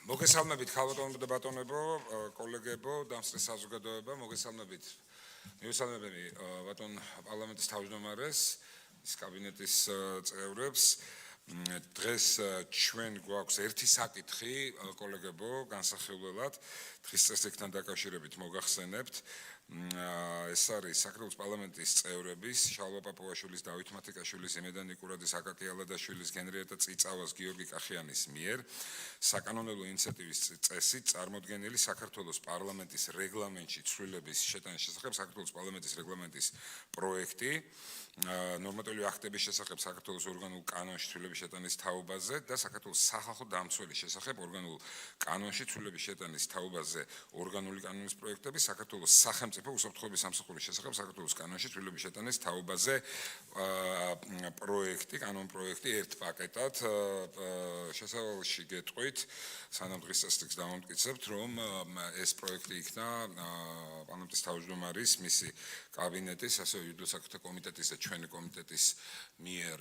მოგესალმებით ქალბატონებო და ბატონებო, კოლეგებო, დამსწრე საზოგადოება, მოგესალმებით. მივესალმები ბატონ პარლამენტის თავმჯდომარეს, ის კაბინეტის წევრებს. დღეს ჩვენ გვაქვს ერთი საკითხი, კოლეგებო, განსახილველად, დღის წესრიგთან დაკავშირებით მოგახსენებთ. ეს არის საქართველოს პარლამენტის წევრების შალვა პაპუაშვილის, დავით მათიკაშვილის, იმედან ნიკურაძის, აკაკი ალადაშვილის, გენრიეტა წიწავას, გიორგი კახიანის მიერ საკანონმდებლო ინიციატივის წესით წარმოდგენილი საქართველოს პარლამენტის რეგლამენტში ცვლილების შეტანის შესახებ საქართველოს პარლამენტის რეგლამენტის პროექტი ნორმატიული აქტების შესახებ საქართველოს ორგანულ კანონში ცვლილების შეტანის თაობაზე და საქართველოს სახალხო დამცველის შესახებ ორგანულ კანონში ცვლილების შეტანის თაობაზე ორგანული კანონის პროექტები საქართველოს სახელმწიფო უსაფრთხოების სამსახურის შესახებ საქართველოს კანონში ცვლილების შეტანის თაობაზე პროექტი, კანონ პროექტი ერთ პაკეტად შესავალში გეტყვით, სანამ დღის წესრიგს დავამტკიცებთ, რომ ეს პროექტი იქნა პარლამენტის თავმჯდომარის, მისი კაბინეტის, ასევე იურიდიულ საქმეთა კომიტეტის და ჩვენი კომიტეტის მიერ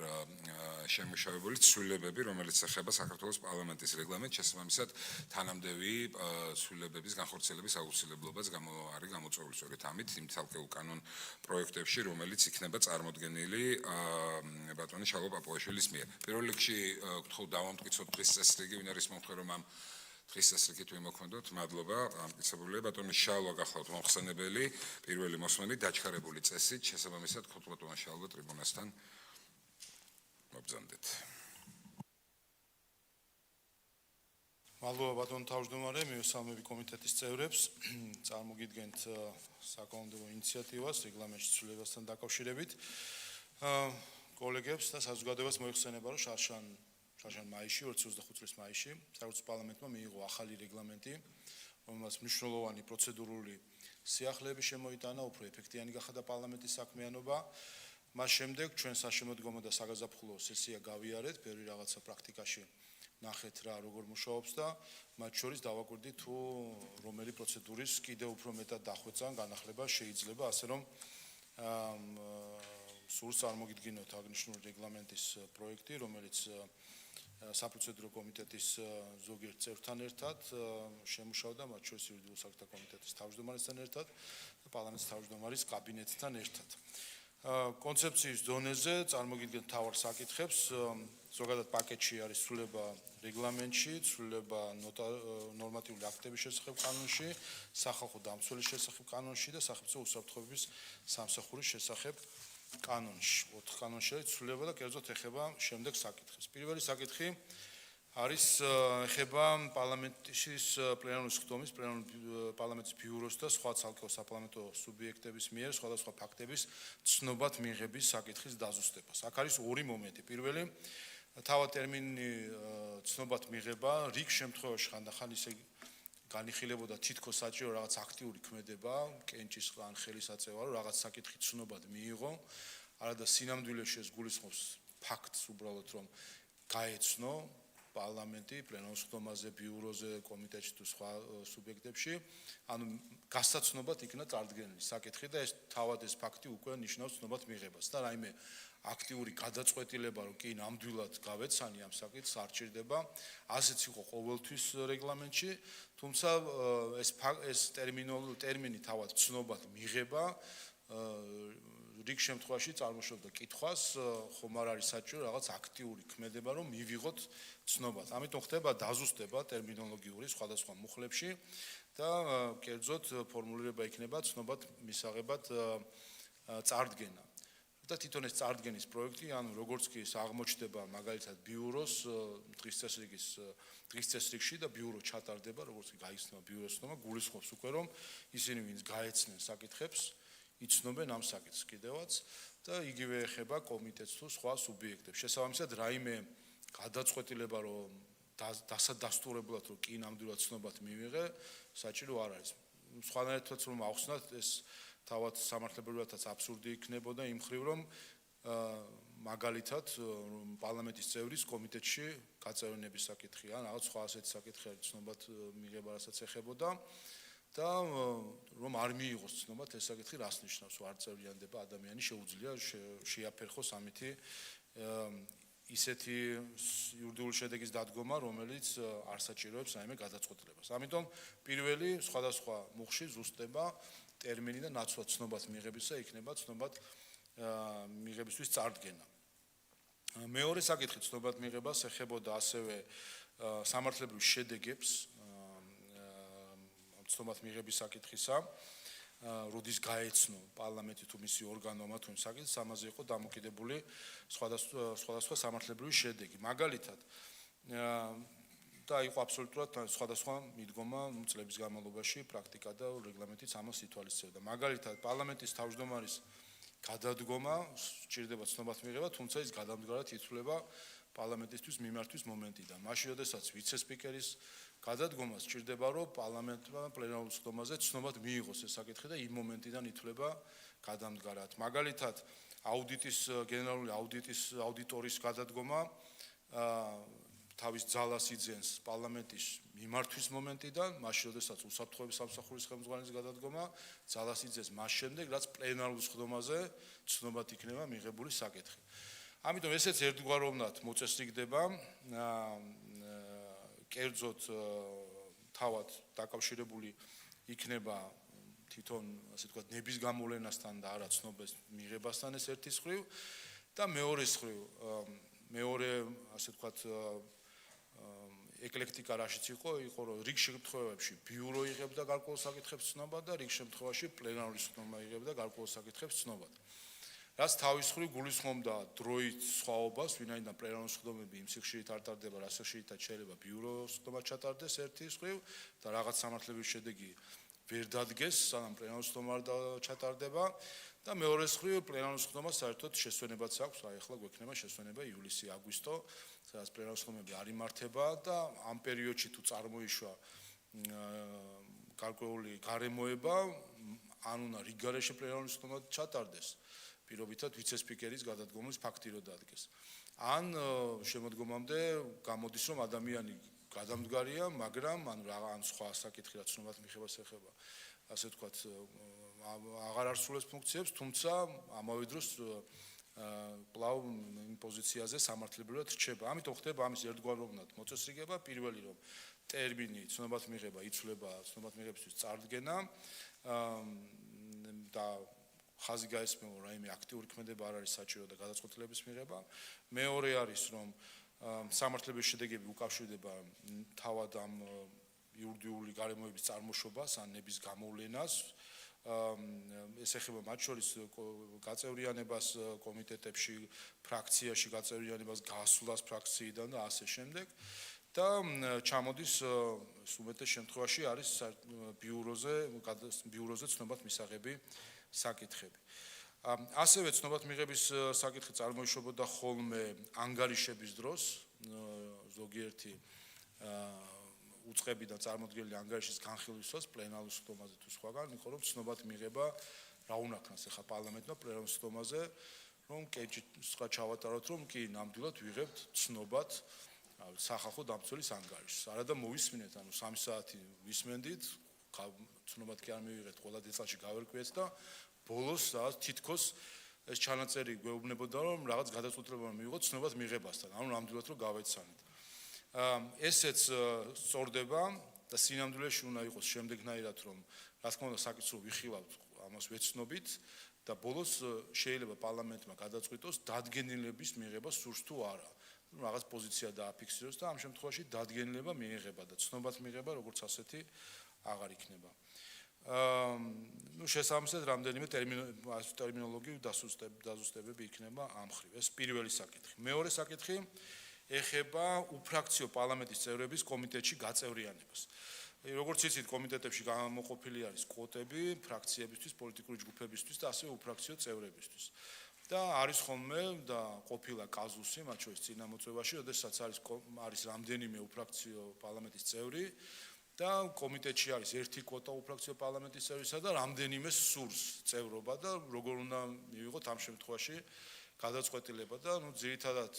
შემუშავებული ცვლილებები, რომელიც ეხება საქართველოს პარლამენტის რეგლამენტს, შესაბამისად თანამდები ცვლილებების განხორციელების აუცილებლობას არის გამოწვეული სწორედ ამით იმ ცალკეულ კანონ პროექტებში, რომელიც იქნება წარმოდგენილი ბატონი შალვა პაპუაშვილის მიერ. პირველ რიგში გთხოვ დავამტკიცოთ დღის წესრიგი, ვინ არის მომხრე რომ ამ დღის წესრიგით ვიმოქმედოთ. მადლობა, ამტკიცებულია ბატონი შალვა გახლავთ მომხსენებელი, პირველი მოსმენი დაჩქარებული წესით, შესაბამისად გთხოვთ ბატონ შალვა ტრიბუნასთან მობრძანდეთ. მადლობა ბატონ თავმჯდომარე, მივესალმები კომიტეტის წევრებს, წარმოგიდგენთ საკანონმდებლო ინიციატივას რეგლამენტში ცვლილებასთან დაკავშირებით. კოლეგებს და საზოგადოებას მოიხსენება, რომ შარშან მაისში, 2025 წლის მაისში, საქართველოს პარლამენტმა მიიღო ახალი რეგლამენტი, რომელმაც მნიშვნელოვანი პროცედურული სიახლეები შემოიტანა, უფრო ეფექტიანი გახადა პარლამენტის საქმიანობა. მას შემდეგ ჩვენ საშემოდგომო და საგაზაფხულო სესია გავიარეთ, ბევრი რაღაცა პრაქტიკაში ნახეთ რა როგორ მუშაობს და მათ შორის დავაკვირდით თუ რომელი პროცედურის კიდევ უფრო მეტად დახვეწა განახლება შეიძლება, ასე რომ სურს წარმოგიდგინოთ აღნიშნული რეგლამენტის პროექტი, რომელიც საპროცედურო კომიტეტის ზოგიერთ წევრთან ერთად შემუშავდა, მათ შორის იურიდიულ საქმეთა კომიტეტის თავმჯდომარესთან ერთად და პარლამენტის თავმჯდომარის კაბინეტთან ერთად. კონცეფციის დონეზე წარმოგიდგენთ მთავარ საკითხებს. ზოგადად პაკეტში არის ცვლილება რეგლამენტში, ცვლილება ნორმატიული აქტების შესახებ კანონში, სახალხო დამცველის შესახებ კანონში და სახელმწიფო უსაფრთხოების სამსახურის შესახებ კანონში. 4 კანონში არის ცვლილება და კერძოდ ეხება შემდეგ საკითხებს. პირველი საკითხი არის ეხება პარლამენტის პლენარული სხდომის, პარლამენტის ბიუროს და სხვა ცალკეულ საპარლამენტო სუბიექტების მიერ სხვადასხვა ფაქტების ცნობად მიღების საკითხის დაზუსტებას. აქ არის ორი მომენტი. პირველი, თავად ტერმინი ცნობად მიღება, რიგ შემთხვევაში ხანდახან ისე განიხილებოდა თითქოს საჭირო რაღაც აქტიური ქმედება, კენჭისყრა ან ხელისაწევა, რომ რაღაც საკითხი ცნობად მიიღო, არადა სინამდვილეში ეს გულისხმობს ფაქტს უბრალოდ რომ გაეცნო პარლამენტი პლენარულ სხდომაზე, ბიუროზე, კომიტეტში თუ სხვა სუბიექტებში, ანუ გასაცნობად იქნა წარდგენილი საკითხი და ეს თავად ეს ფაქტი უკვე ნიშნავს ცნობად მიღებას და რაიმე აქტიური გადაწყვეტილება რომ კი ნამდვილად გავეცანი ამ საკითხს არ ჭირდება. ასეც იყო ყოველთვის რეგლამენტში, თუმცა ეს ტერმინი თავად ცნობად მიღება რიგ შემთხვევაში წარმოშობდა კითხვას, ხომ არ არის საჭირო რაღაც აქტიური ქმედება რომ მივიღოთ ცნობად. ამიტომ ხდება დაზუსტება ტერმინოლოგიური სხვადასხვა მუხლებში და კერძოდ ფორმულირება იქნება ცნობად მისაღებად წარდგენა. და თვითონ ეს წარდგენის პროექტი, ანუ როგორც კი ეს აღმოჩნდება მაგალითად ბიუროს დღის წესრიგში და ბიურო ჩატარდება, როგორც კი გაიხსნება ბიუროს ცნობა, გულისხმობს უკვე რომ ისინი ვინც გაეცნენ საკითხებს, იცნობენ ამ საკითხს კიდევაც და იგივე ეხება კომიტეტს თუ სხვა სუბიექტებს. შესაბამისად, რაიმე გადაწყვეტილება რომ დასადასტურებლად რომ კი ნამდვილად ცნობად მივიღე, საჭირო არ არის. სხვანაირადაც რომ ავხსნათ ეს თავად სამართლებრივადაც აბსურდი იქნებოდა იმ მხრივ რომ მაგალითად პარლამენტის წევრის კომიტეტში გაწევრიანების საკითხი ან რაღაც სხვა ასეთი საკითხი არის ცნობად მიღება, რასაც ეხებოდა და რომ არ მიიღოს ცნობად ეს საკითხი რას ნიშნავს, რომ არ წევრიანდება ადამიანი, შეუძლია შეაფერხოს ამითი ისეთი იურიდიული შედეგის დადგომა, რომელიც არ საჭიროებს რაიმე გადაწყვეტილებას. ამიტომ პირველი სხვადასხვა მუხში ზუსტდება ტერმინი და ნაცვლად ცნობად მიღებისა იქნება ცნობად მიღებისთვის წარდგენა. მეორე საკითხი ცნობად მიღებას ეხებოდა ასევე სამართლებრივ შედეგებს ცნობად მიღების საკითხისა, როდის გაეცნო პარლამენტი თუ მისი ორგანომა თუ საკითხს, ამაზე იყო დამოკიდებული სხვადასხვა სამართლებრივი შედეგი. მაგალითად, და იყო აბსოლუტურად სხვადასხვა მიდგომა წლების განმავლობაში პრაქტიკა და რეგლამენტიც ამას ითვალისწინებდა. მაგალითად, პარლამენტის თავმჯდომარის გადადგომა სჭირდება ცნობად მიღება, თუმცა ის გადამდგარად ითვლება პარლამენტისთვის მიმართვის მომენტიდან. მაშინ, როდესაც ვიცე-სპიკერის გადადგომა სჭირდება, რომ პარლამენტმა პლენარულ სხდომაზე ცნობად მიიღოს ეს საკითხი და იმ მომენტიდან ითვლება გადამდგარად. მაგალითად, გენერალური აუდიტორის გადადგომა თავის ძალას იძენს პარლამენტის მიმართვის მომენტიდან, მაშინ, როდესაც უსაფრთხოების სამსახურის ხელმძღვანელის გადადგომა ძალას იძენს მას შემდეგ, რაც პლენარულ სხდომაზე ცნობად იქნება მიღებული საკითხი. ამიტომ ესეც ერთგვაროვნად მოწესრიგდება, კერძოდ თავად დაკავშირებული იქნება თვითონ, ასე ვთქვათ, ნების გამოვლენასთან და არა ცნობის მიღებასთან ეს ერთის მხრივ და მეორეს მხრივ, მეორე, ასე ვთქვათ, ეკლექტიკა რაშიც იყო, რომ რიგ შემთხვევებში ბიურო იღებდა გარკვეულ საკითხებს ცნობად და რიგ შემთხვევაში პლენარული სხდომა იღებდა გარკვეულ საკითხებს ცნობად. რაც თავის მხრივ გულისხმობდა დროით სხვაობას, ვინაიდან პლენარული სხდომები იმ სიხშირით არ ტარდება, რა სიხშირითაც შეიძლება ბიურო სხდომა ჩატარდეს ერთის მხრივ და რაღაც სამართლებრივი შედეგი ვერ დადგეს, სანამ პლენარული სხდომა არ ჩატარდება და მეორეს მხრივ პლენარული სხდომა საერთოდ შესვენებაც აქვს, აი ახლა გვექნება შესვენება ივლისი-აგვისტო, სადაც პლენარული სხდომები არ იმართება და ამ პერიოდში თუ წარმოიშვა გარკვეული გარემოება, ან უნდა რიგ გარეშე პლენარული სხდომა ჩატარდეს. პირობითად ვიცე-სპიკერის გადადგომის ფაქტი რო დადგეს. ან შემოდგომამდე გამოდის, რომ ადამიანი გადამდგარია, მაგრამ ან სხვა საკითხი რაც ცნობად მიღებას ეხება, ასე ვთქვათ, აღარ არსულებს ფუნქციებს, თუმცა ამავე დროს კვლავ იმ პოზიციაზე სამართლებრივად რჩება. ამიტომ ხდება ამის ერთგვაროვნად მოწესრიგება, პირველი რომ ტერმინი ცნობად მიღება იცვლება ცნობად მიღებისთვის წარდგენა და ხაზი გაესმევა, რაიმე აქტიური ქმედება არ არის საჭირო და გადაწყვეტილების მიღება. მეორე არის, რომ სამართლებრივი შედეგები უკავშირდება თავად ამ იურიდიული გარემოების წარმოშობას ან ნების გამოვლენას. ეს ეხება მათ შორის გაწევრიანებას კომიტეტებში, ფრაქციაში გაწევრიანებას, გასვლას ფრაქციიდან და ასე შემდეგ. და ჩამოდის უმეტეს შემთხვევაში არის ბიუროზე ცნობად მისაღები საკითხები. ასევე ცნობად მიღების საკითხი წარმოიშობოდა ხოლმე ანგარიშების დროს, ზოგიერთი უწყებიდან წარმოდგენილი ანგარიშის განხილვისას პლენარულ სხდომაზე თუ სხვაგან, იყო რომ ცნობად მიღება რა უნაქნას ახლა პარლამენტმა პლენარულ სხდომაზე, რომ კეჭი ჩავატაროთ, რომ კი ნამდვილად ვიღებთ ცნობად სახალხო დამცველის ანგარიშს. არადა მოვისმინეთ, ანუ 3 საათი ვისმენდით, ცნობად კი არ მივიღეთ, ყველა დეტალში გავერკვიეთ და ბოლოს თითქოს ეს ჩანაწერი გვეუბნებოდა, რომ რაღაც გადაწყვეტილება მივიღოთ ცნობად მიღებასთან, ანუ ნამდვილად რომ გავეცანით. ესეც სწორდება და სინამდვილეში უნდა იყოს შემდეგნაირად, რომ რა თქმა უნდა საკითხს რო ვიხილავთ, ამას ვეცნობით და ბოლოს შეიძლება პარლამენტმა გადაწყვიტოს დადგენილების მიღება სურს თუ არა. რაღაც პოზიცია დააფიქსიროს და ამ შემთხვევაში დადგენილება მიიღება და ცნობად მიღება როგორც ასეთი აღარ იქნება. შესაბამისად რამდენიმე ტერმინოლოგიური დაზუსტებები იქნება ამ მხრივ. ეს პირველი საკითხი. მეორე საკითხი ეხება უფრაქციო პარლამენტის წევრების კომიტეტში გაწევრიანებას. როგორც იცით, კომიტეტებში გამოყოფილი არის კვოტები ფრაქციებისთვის, პოლიტიკური ჯგუფებისთვის და ასევე უფრაქციო წევრებისთვის. და არის ხოლმე და ყოფილა კაზუსი, მათ შორის წინა მოწვევაში, როდესაც არის რამდენიმე უფრაქციო პარლამენტის წევრი და კომიტეტში არის ერთი კვოტა უფრაქციო პარლამენტის წევრისა და რამდენიმე სურს წევრობა და როგორ უნდა მივიღოთ ამ შემთხვევაში გადაწყვეტილება და ძირითადად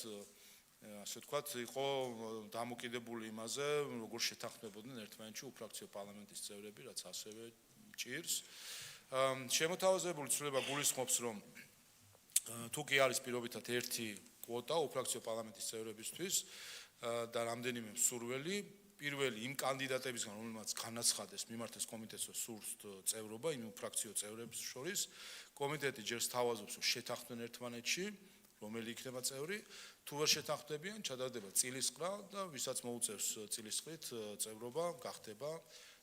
ასე ვთქვათ, იყო დამოკიდებული იმაზე, როგორ შეთანხმებოდნენ ერთმანეთში უფრაქციო პარლამენტის წევრები, რაც ასევე ჭირს. შემოთავაზებული ცვლილება გულისხმობს, რომ თუ კი არის პირობითად ერთი კვოტა უფრაქციო პარლამენტის წევრებისთვის და რამდენიმე მსურველი პირველი იმ კანდიდატებისგან, რომელმაც განაცხადეს მიმართეს კომიტეტს სურს წევრობა იმ ფრაქციო წევრებს შორის, კომიტეტი ჯერ სთავაზობს შეთანხმდნენ ერთმანეთში, რომელი იქნება წევრი, თუ ვერ შეთანხმდებიან, ჩადარდება წილისყრა და ვისაც მოუწევს წილისყრით წევრობა, გახდება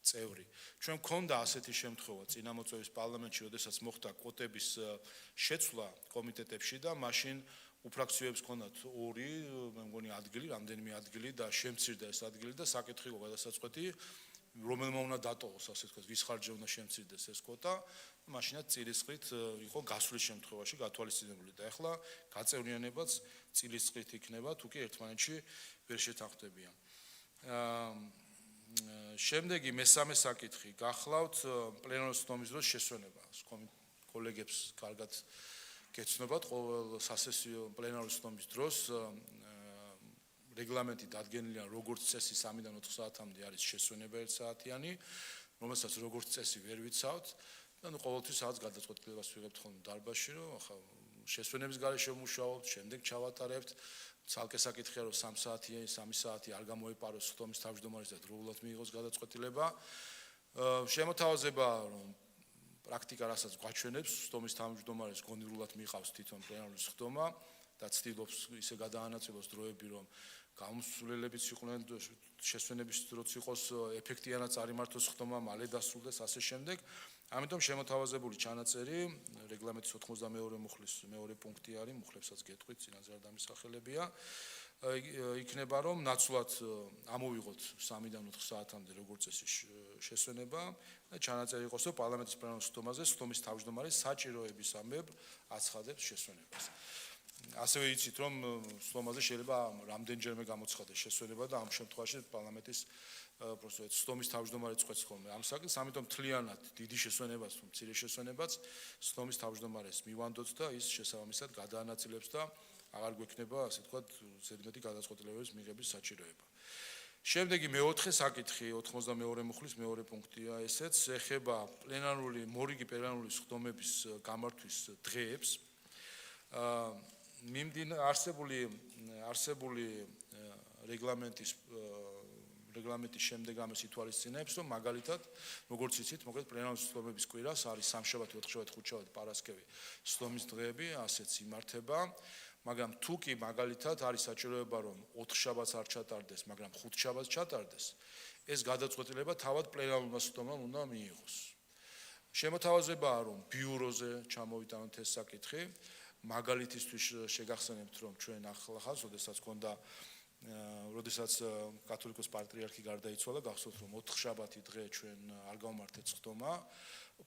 წევრი. ჩვენ მქონდა ასეთი შემთხვევა წინამოწვევის პარლამენტში, როდესაც მოხდა კვოტების შეცვლა კომიტეტებში და მაშინ უფრაქციოებს ჰქონდათ ორი, მე მგონი ადგილი, რამდენიმე ადგილი და შემცირდა ეს ადგილი და საკითხი იყო გადასაწყვეტი, რომელმა უნდა დატოვოს, ასე ვთქვათ, ვის ხარჯზე უნდა შემცირდეს ეს კვოტა, მაშინაც წილისყრით იყო გასვლის შემთხვევაში გათვალისწინებული და ახლა გაწევრიანებაც წილისყრით იქნება, თუ კი ერთმანეთში ვერ შეთანხმდებიან. შემდეგი მესამე საკითხი გახლავთ პლენარის სხდომის დროს შესვენება. კოლეგებს კარგად გეცნობათ ყოველ სასესიო პლენარის სხდომის დროს რეგლამენტი დადგენილია როგორც წესი 3-დან 4 საათამდე არის შესვენება 1 საათიანი, რომელსაც როგორც წესი ვერ ვიცავთ და ყოველთვის რაღაც გადაწყვეტილებას ვიღებთ ხოლმე დარბაზში, რომ ახლა შესვენების გარეშე ვმუშაობთ, შემდეგ ჩავატარებთ. ცალკე საკითხია რომ 3 საათი არ გამოიპაროს სხდომის თავმჯდომარის და დროულად მიიღოს გადაწყვეტილება. შემოთავაზება რომ პრაქტიკა რასაც გვაჩვენებს, სხდომის თავმჯდომარეს გონივრულად მიყავს თვითონ პლენარული სხდომა და ცდილობს ისე გადაანაწილოს დროები, რომ გამოსვლებიც იყვნენ შესვენების დროც იყოს ეფექტიანად წარიმართოს სხდომა, მალე დასრულდეს ასე შემდეგ. ამიტომ შემოთავაზებული ჩანაწერი რეგლამენტის 92 მუხლის მეორე პუნქტი არის, მუხლებსაც გეტყვით, წინაზე არ დამისახელებია. იქნება რომ ნაცვლად ამოვიღოთ 3-დან 4 საათამდე როგორც წესი შესვენება და ჩანაწერი იყოს რომ პარლამენტის პლენარულ სხდომაზე სხდომის თავმჯდომარე საჭიროებისამებრ აცხადებს შესვენებას. ასევე იცით რომ სხდომაზე შეიძლება რამდენჯერმე გამოცხადდეს შესვენება და ამ შემთხვევაში პარლამენტის სხდომის თავმჯდომარე წყვეტს ხოლმე ამ საკითხს, ამიტომ მთლიანად დიდი შესვენებას თუ მცირე შესვენებას სხდომის თავმჯდომარეს მივანდოთ და ის შესაბამისად გადაანაწილებს და აღარ გვექნება ასე ვთქვათ ზედმეტი გადაწყვეტილებების მიღების საჭიროება. შემდეგი მეოთხე საკითხი 92 მუხლის მეორე პუნქტია ესეც ეხება მორიგი პლენარული სხდომების გამართვის დღეებს. არსებული რეგლამენტის შემდეგ ამას ითვალისწინებს, რომ მაგალითად, როგორც იცით, მოკლედ პლენარული სხდომების კვირას არის სამშაბათი, ოთხშაბათი, ხუთშაბათი, პარასკევი სხდომის დღეები, ასეც იმართება, მაგრამ თუ კი მაგალითად არის საჭიროება, რომ ოთხშაბათს არ ჩატარდეს, მაგრამ ხუთშაბათს ჩატარდეს, ეს გადაწყვეტილება თავად პლენარულმა სხდომამ უნდა მიიღოს. შემოთავაზებაა, რომ ბიუროზე ჩამოვიტანოთ ეს საკითხი, მაგალითისთვის შეგახსენებთ, რომ ჩვენ ახლახანს, როდესაც კათოლიკოს პატრიარქი გარდაიცვალა, გახსოვთ, რომ ოთხშაბათი დღე ჩვენ არ გავმართეთ სხდომა.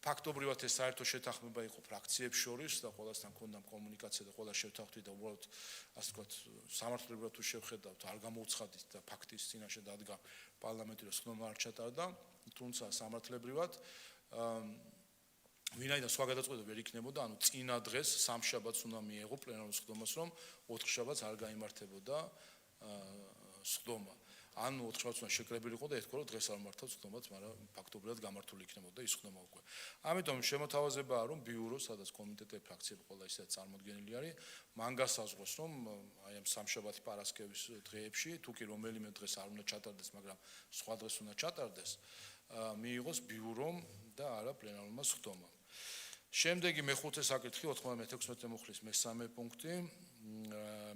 ფაქტობრივად ეს საერთო შეთანხმება იყო ფრაქციებს შორის და ყველასთან ჰქონდა კომუნიკაცია და ყველა შევთანხმდით და უბრალოდ ასე ვთქვათ, სამართლებრივად თუ შევხედავთ, არ გამოუცხადით და ფაქტის წინაშე დადგა პარლამენტი, რომ სხდომა არ ჩატარდა, თუმცა სამართლებრივად ვინაიდან სხვა გადაწყვეტილება ვერ იქნებოდა, ანუ წინა დღეს სამშაბათს უნდა მიეღო პლენარულ სხდომას, რომ ოთხშაბათს არ გაიმართებოდა სხდომა. ან ოთხშაბათს უნდა შეკრებილიყო და ეთქვა, რომ დღეს არ მართავთ სხდომას, მაგრამ ფაქტობრივად გამართული იქნებოდა ის სხდომა უკვე. ამიტომ შემოთავაზებაა, რომ ბიურო, სადაც კომიტეტები, ფრაქციები ყველა ისე წარმოდგენილი არის, მან გასაზღვროს, რომ აი ამ სამშაბათი პარასკევის დღეებში, თუ კი რომელიმე დღეს არ უნდა ჩატარდეს, მაგრამ სხვა დღეს უნდა ჩატარდეს, მიიღოს ბიურომ და არა პლენარულმა სხდომამ. შემდეგი მეხუთე საკითხი 96 მუხლის მესამე პუნქტი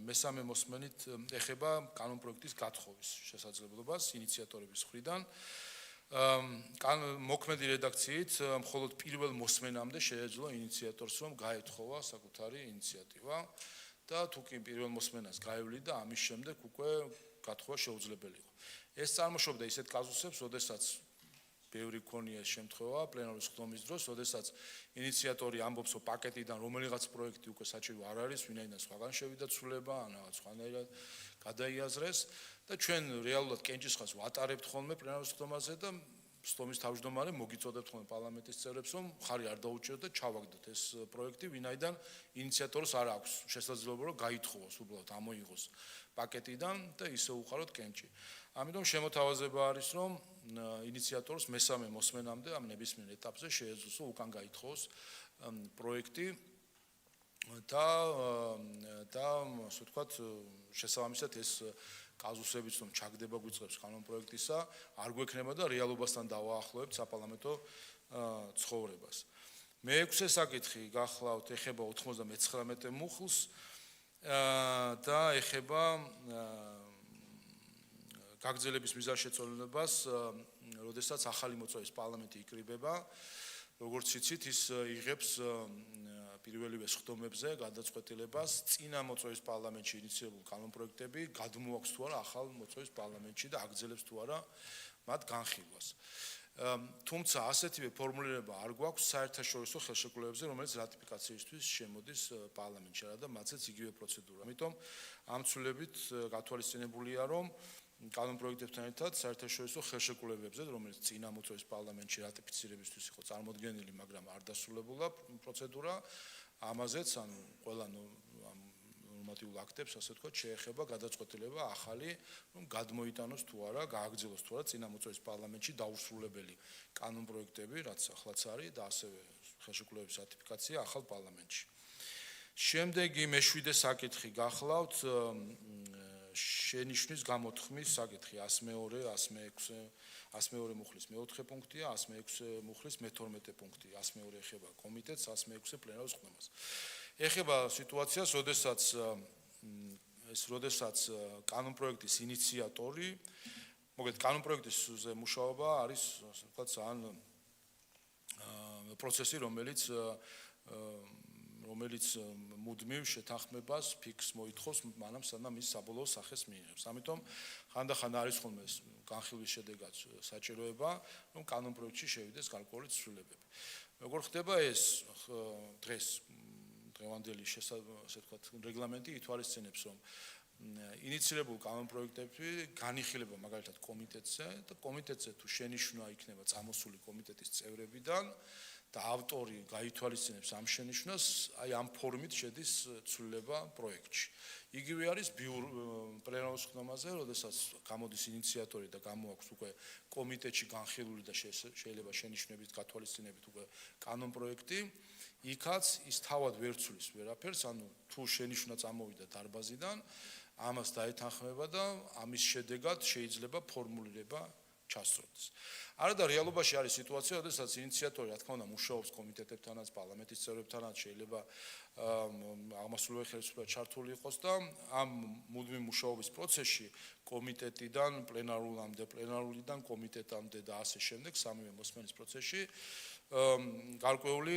მესამე მოსმენით ეხება კანონპროექტის გათხოვის შესაძლებლობას ინიციატორების მხრიდან. მოქმედი რედაქციით მხოლოდ პირველ მოსმენამდე შეეძლო ინიციატორს რომ გაეთხოვა საკუთარი ინიციატივა და თუ კი პირველ მოსმენას გაევლიდა, ამის შემდეგ უკვე გათხოვა შეუძლებელი იყო. ეს წარმოშობდა ისეთ კაზუსებს, როდესაც ბევრი ქონია ეს შემთხვევა პლენარული სხდომის დროს, როდესაც ინიციატორი ამბობს, რომ პაკეტიდან რომელიღაც პროექტი უკვე საჭირო არ არის, ვინაიდან სხვაგან შევიდა ცვლილება, ან რაღაც სხვანაირად გადაიაზრეს და ჩვენ რეალურად კენჭისყრას ვატარებთ ხოლმე პლენარულ სხდომაზე და სხდომის თავმჯდომარე მოგიწოდებთ ხოლმე პარლამენტის წევრებს, რომ ხარი არ დაუჭიროთ და ჩავაგდოთ ეს პროექტი, ვინაიდან ინიციატორს არ აქვს შესაძლებლობა, რომ გაითხოვოს, უბრალოდ ამოიღოს პაკეტიდან და ისე უყაროთ კენჭი. ამიტომ შემოთავაზება არის, რომ ინიციატორს მესამე მოსმენამდე ამ ნებისმიერ ეტაპზე შეეძლოს უკან გაითხოვოს პროექტი, და ასე ვთქვათ, შესაბამისად ეს კაზუსებიც რომ ჩაგდება გვიწყებს კანონ პროექტისა, არ გვექნება და რეალობასთან დავაახლოებთ საპარლამენტო ცხოვრებას. მეექვსე საკითხი გახლავთ ეხება 99 მუხლს და ეხება გაგრძელების მიზანშეწონილებას, როდესაც ახალი მოწვევის პარლამენტი იკრიბება, როგორც იცით, ის იღებს პირველივე სხდომებზე გადაწყვეტილებას წინა მოწვევის პარლამენტში ინიციირებულ კანონპროექტები გადმოაქვს თუ არა ახალ მოწვევის პარლამენტში და აგრძელებს თუ არა მათ განხილვას. თუმცა ასეთივე ფორმულირება არ გვაქვს საერთაშორისო ხელშეკრულებებზე, რომელიც რატიფიკაციისთვის შემოდის პარლამენტში და მათზეც იგივე პროცედურა. ამიტომ ამ ცვლილებით გათვალისწინებულია, რომ კანონპროექტებთან ერთად საერთაშორისო ხელშეკრულებებზე, რომელიც წინა მოწვევის პარლამენტში რატიფიცირებისთვის იყო წარმოდგენილი, მაგრამ არ დასრულებულა პროცედურა, ამაზეც ანუ ყველა ნორმატიულ აქტებს, ასე ვთქვათ, შეეხება გადაწყვეტილება ახალი, რომ გადმოიტანოს თუ არა, გააგრძელოს თუ არა წინა მოწვევის პარლამენტში დაუსრულებელი კანონპროექტები, რაც ახლაც არის და ასევე ხელშეკრულების რატიფიკაცია ახალ პარლამენტში. შემდეგი მე-7 საკითხი გახლავთ შენიშვნის გამოთქმის საკითხი 102, 102 მუხლის მე-4 პუნქტია, 106 მუხლის მე-12 პუნქტი, 102 ეხება კომიტეტს, 106 პლენარულ სხდომას. ეხება სიტუაციას, როდესაც კანონპროექტის ინიციატორი, მოგეთ კანონპროექტის მუშაობა არის, ასე ვთქვათ, ძალიან პროცესი, რომელიც მუდმივ შეთანხმებას ფიქს მოითხოვს, მანამ სანამ ის საბოლოო სახეს მიიღებს. ამიტომ ხანდახან არის ხოლმე განხილვის შედეგად საჭიროება, რომ კანონპროექტში შევიდეს გარკვეული ცვლილებები. როგორ ხდება ეს დღევანდელი ასე ვთქვათ, რეგლამენტი ითვალისწინებს, რომ ინიციირებულ კანონპროექტები განიხილება მაგალითად კომიტეტზე და კომიტეტზე თუ შენიშვნა იქნება წამოსული კომიტეტის წევრებიდან და ავტორი გაითვალისწინებს ამ შენიშვნას, აი ამ ფორმით შედის ცვლილება პროექტში. იგივე არის პლენარულ სხდომაზე, როდესაც გამოდის ინიციატორი და გამოაქვს უკვე კომიტეტში განხილული და შეიძლება შენიშვნებით გათვალისწინებით უკვე კანონპროექტი, იქაც ის თავად ვერ ცვლის ვერაფერს, ანუ თუ შენიშვნა წამოვიდა დარბაზიდან, ამას დაეთანხმება და ამის შედეგად შეიძლება ფორმულირება ჩასწროდეს. არა და რეალობაში არის სიტუაცია, როდესაც ინიციატორი, რა თქმა უნდა, მუშაობს კომიტეტებთანაც, პარლამენტის წევრებთანაც, შეიძლება აღმასრულებელი ხელისუფლება ჩართული იყოს და ამ მუდმივ მუშაობის პროცესში კომიტეტიდან პლენარულამდე, პლენარულიდან კომიტეტამდე და ასე შემდეგ სამივე მოსმენის პროცესში გარკვეული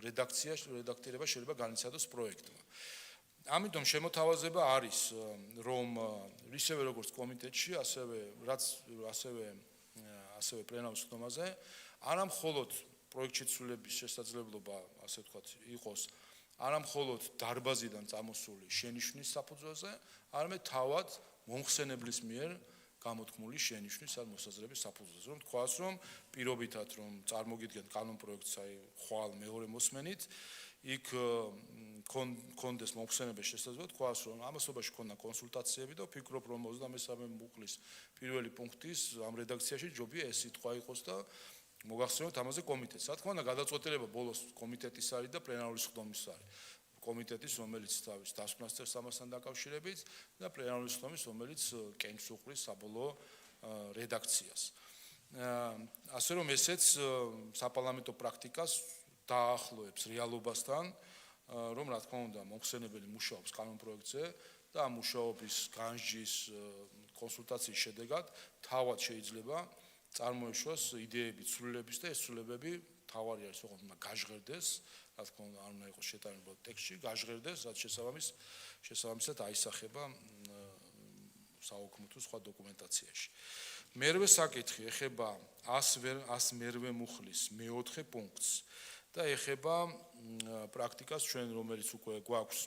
რედაქტირება შეიძლება განიცადოს პროექტმა. ამიტომ შემოთავაზება არის, რომ ისევე როგორც კომიტეტში, ასევე პლენარულ სხდომაზე, არა მხოლოდ პროექტში ცვლილების შესაძლებლობა, ასე ვთქვათ, იყოს არა მხოლოდ დარბაზიდან წამოსული შენიშვნის საფუძველზე, არამედ თავად მომხსენებლის მიერ გამოთქმული შენიშვნის ან მოსაზრების საფუძველზე. რომ თქვას, რომ პირობითად რომ წარმოგიდგენთ კანონპროექტს, აი ხვალ მეორე მოსმენით, იქ კონდეს მომხსენების შესაძლებლობა, თქვას, რომ ამასობაში ქონდა კონსულტაციები და ვფიქრობ, რომ 23 მუხლის პირველი პუნქტის ამ რედაქციაში ჯობია ეს სიტყვა იყოს და მოგახსენოთ ამაზე კომიტეტს. რა თქმა უნდა, გადაწყვეტილება ბოლოს კომიტეტის არის და პლენარული სხდომის არის. კომიტეტის, რომელიც თავის დასკვნას წერს ამასთან დაკავშირებით და პლენარული სხდომის, რომელიც კენჭს უყრის საბოლოო რედაქციას. ასე რომ ესეც საპარლამენტო პრაქტიკას დაახლოებს რეალობასთან, რომ რა თქმა უნდა, მომხსენებელი მუშაობს კანონპროექტზე და ამ მუშაობის განსჯის კონსულტაციის შედეგად თავად შეიძლება წარმოეშვას იდეები ცვლილებების და ეს ცვლილებები თავარი არის, რომ უნდა გაჟღერდეს, რა თქმა უნდა, არ უნდა იყოს შეტანილი ტექსტში, გაჟღერდეს, რაც შესაბამისად აისახება საოქმო თუ სხვა დოკუმენტაციაში. მერვე საკითხი ეხება 102 მუხლის მე-4 პუნქტს და ეხება პრაქტიკას ჩვენ, რომელიც უკვე გვაქვს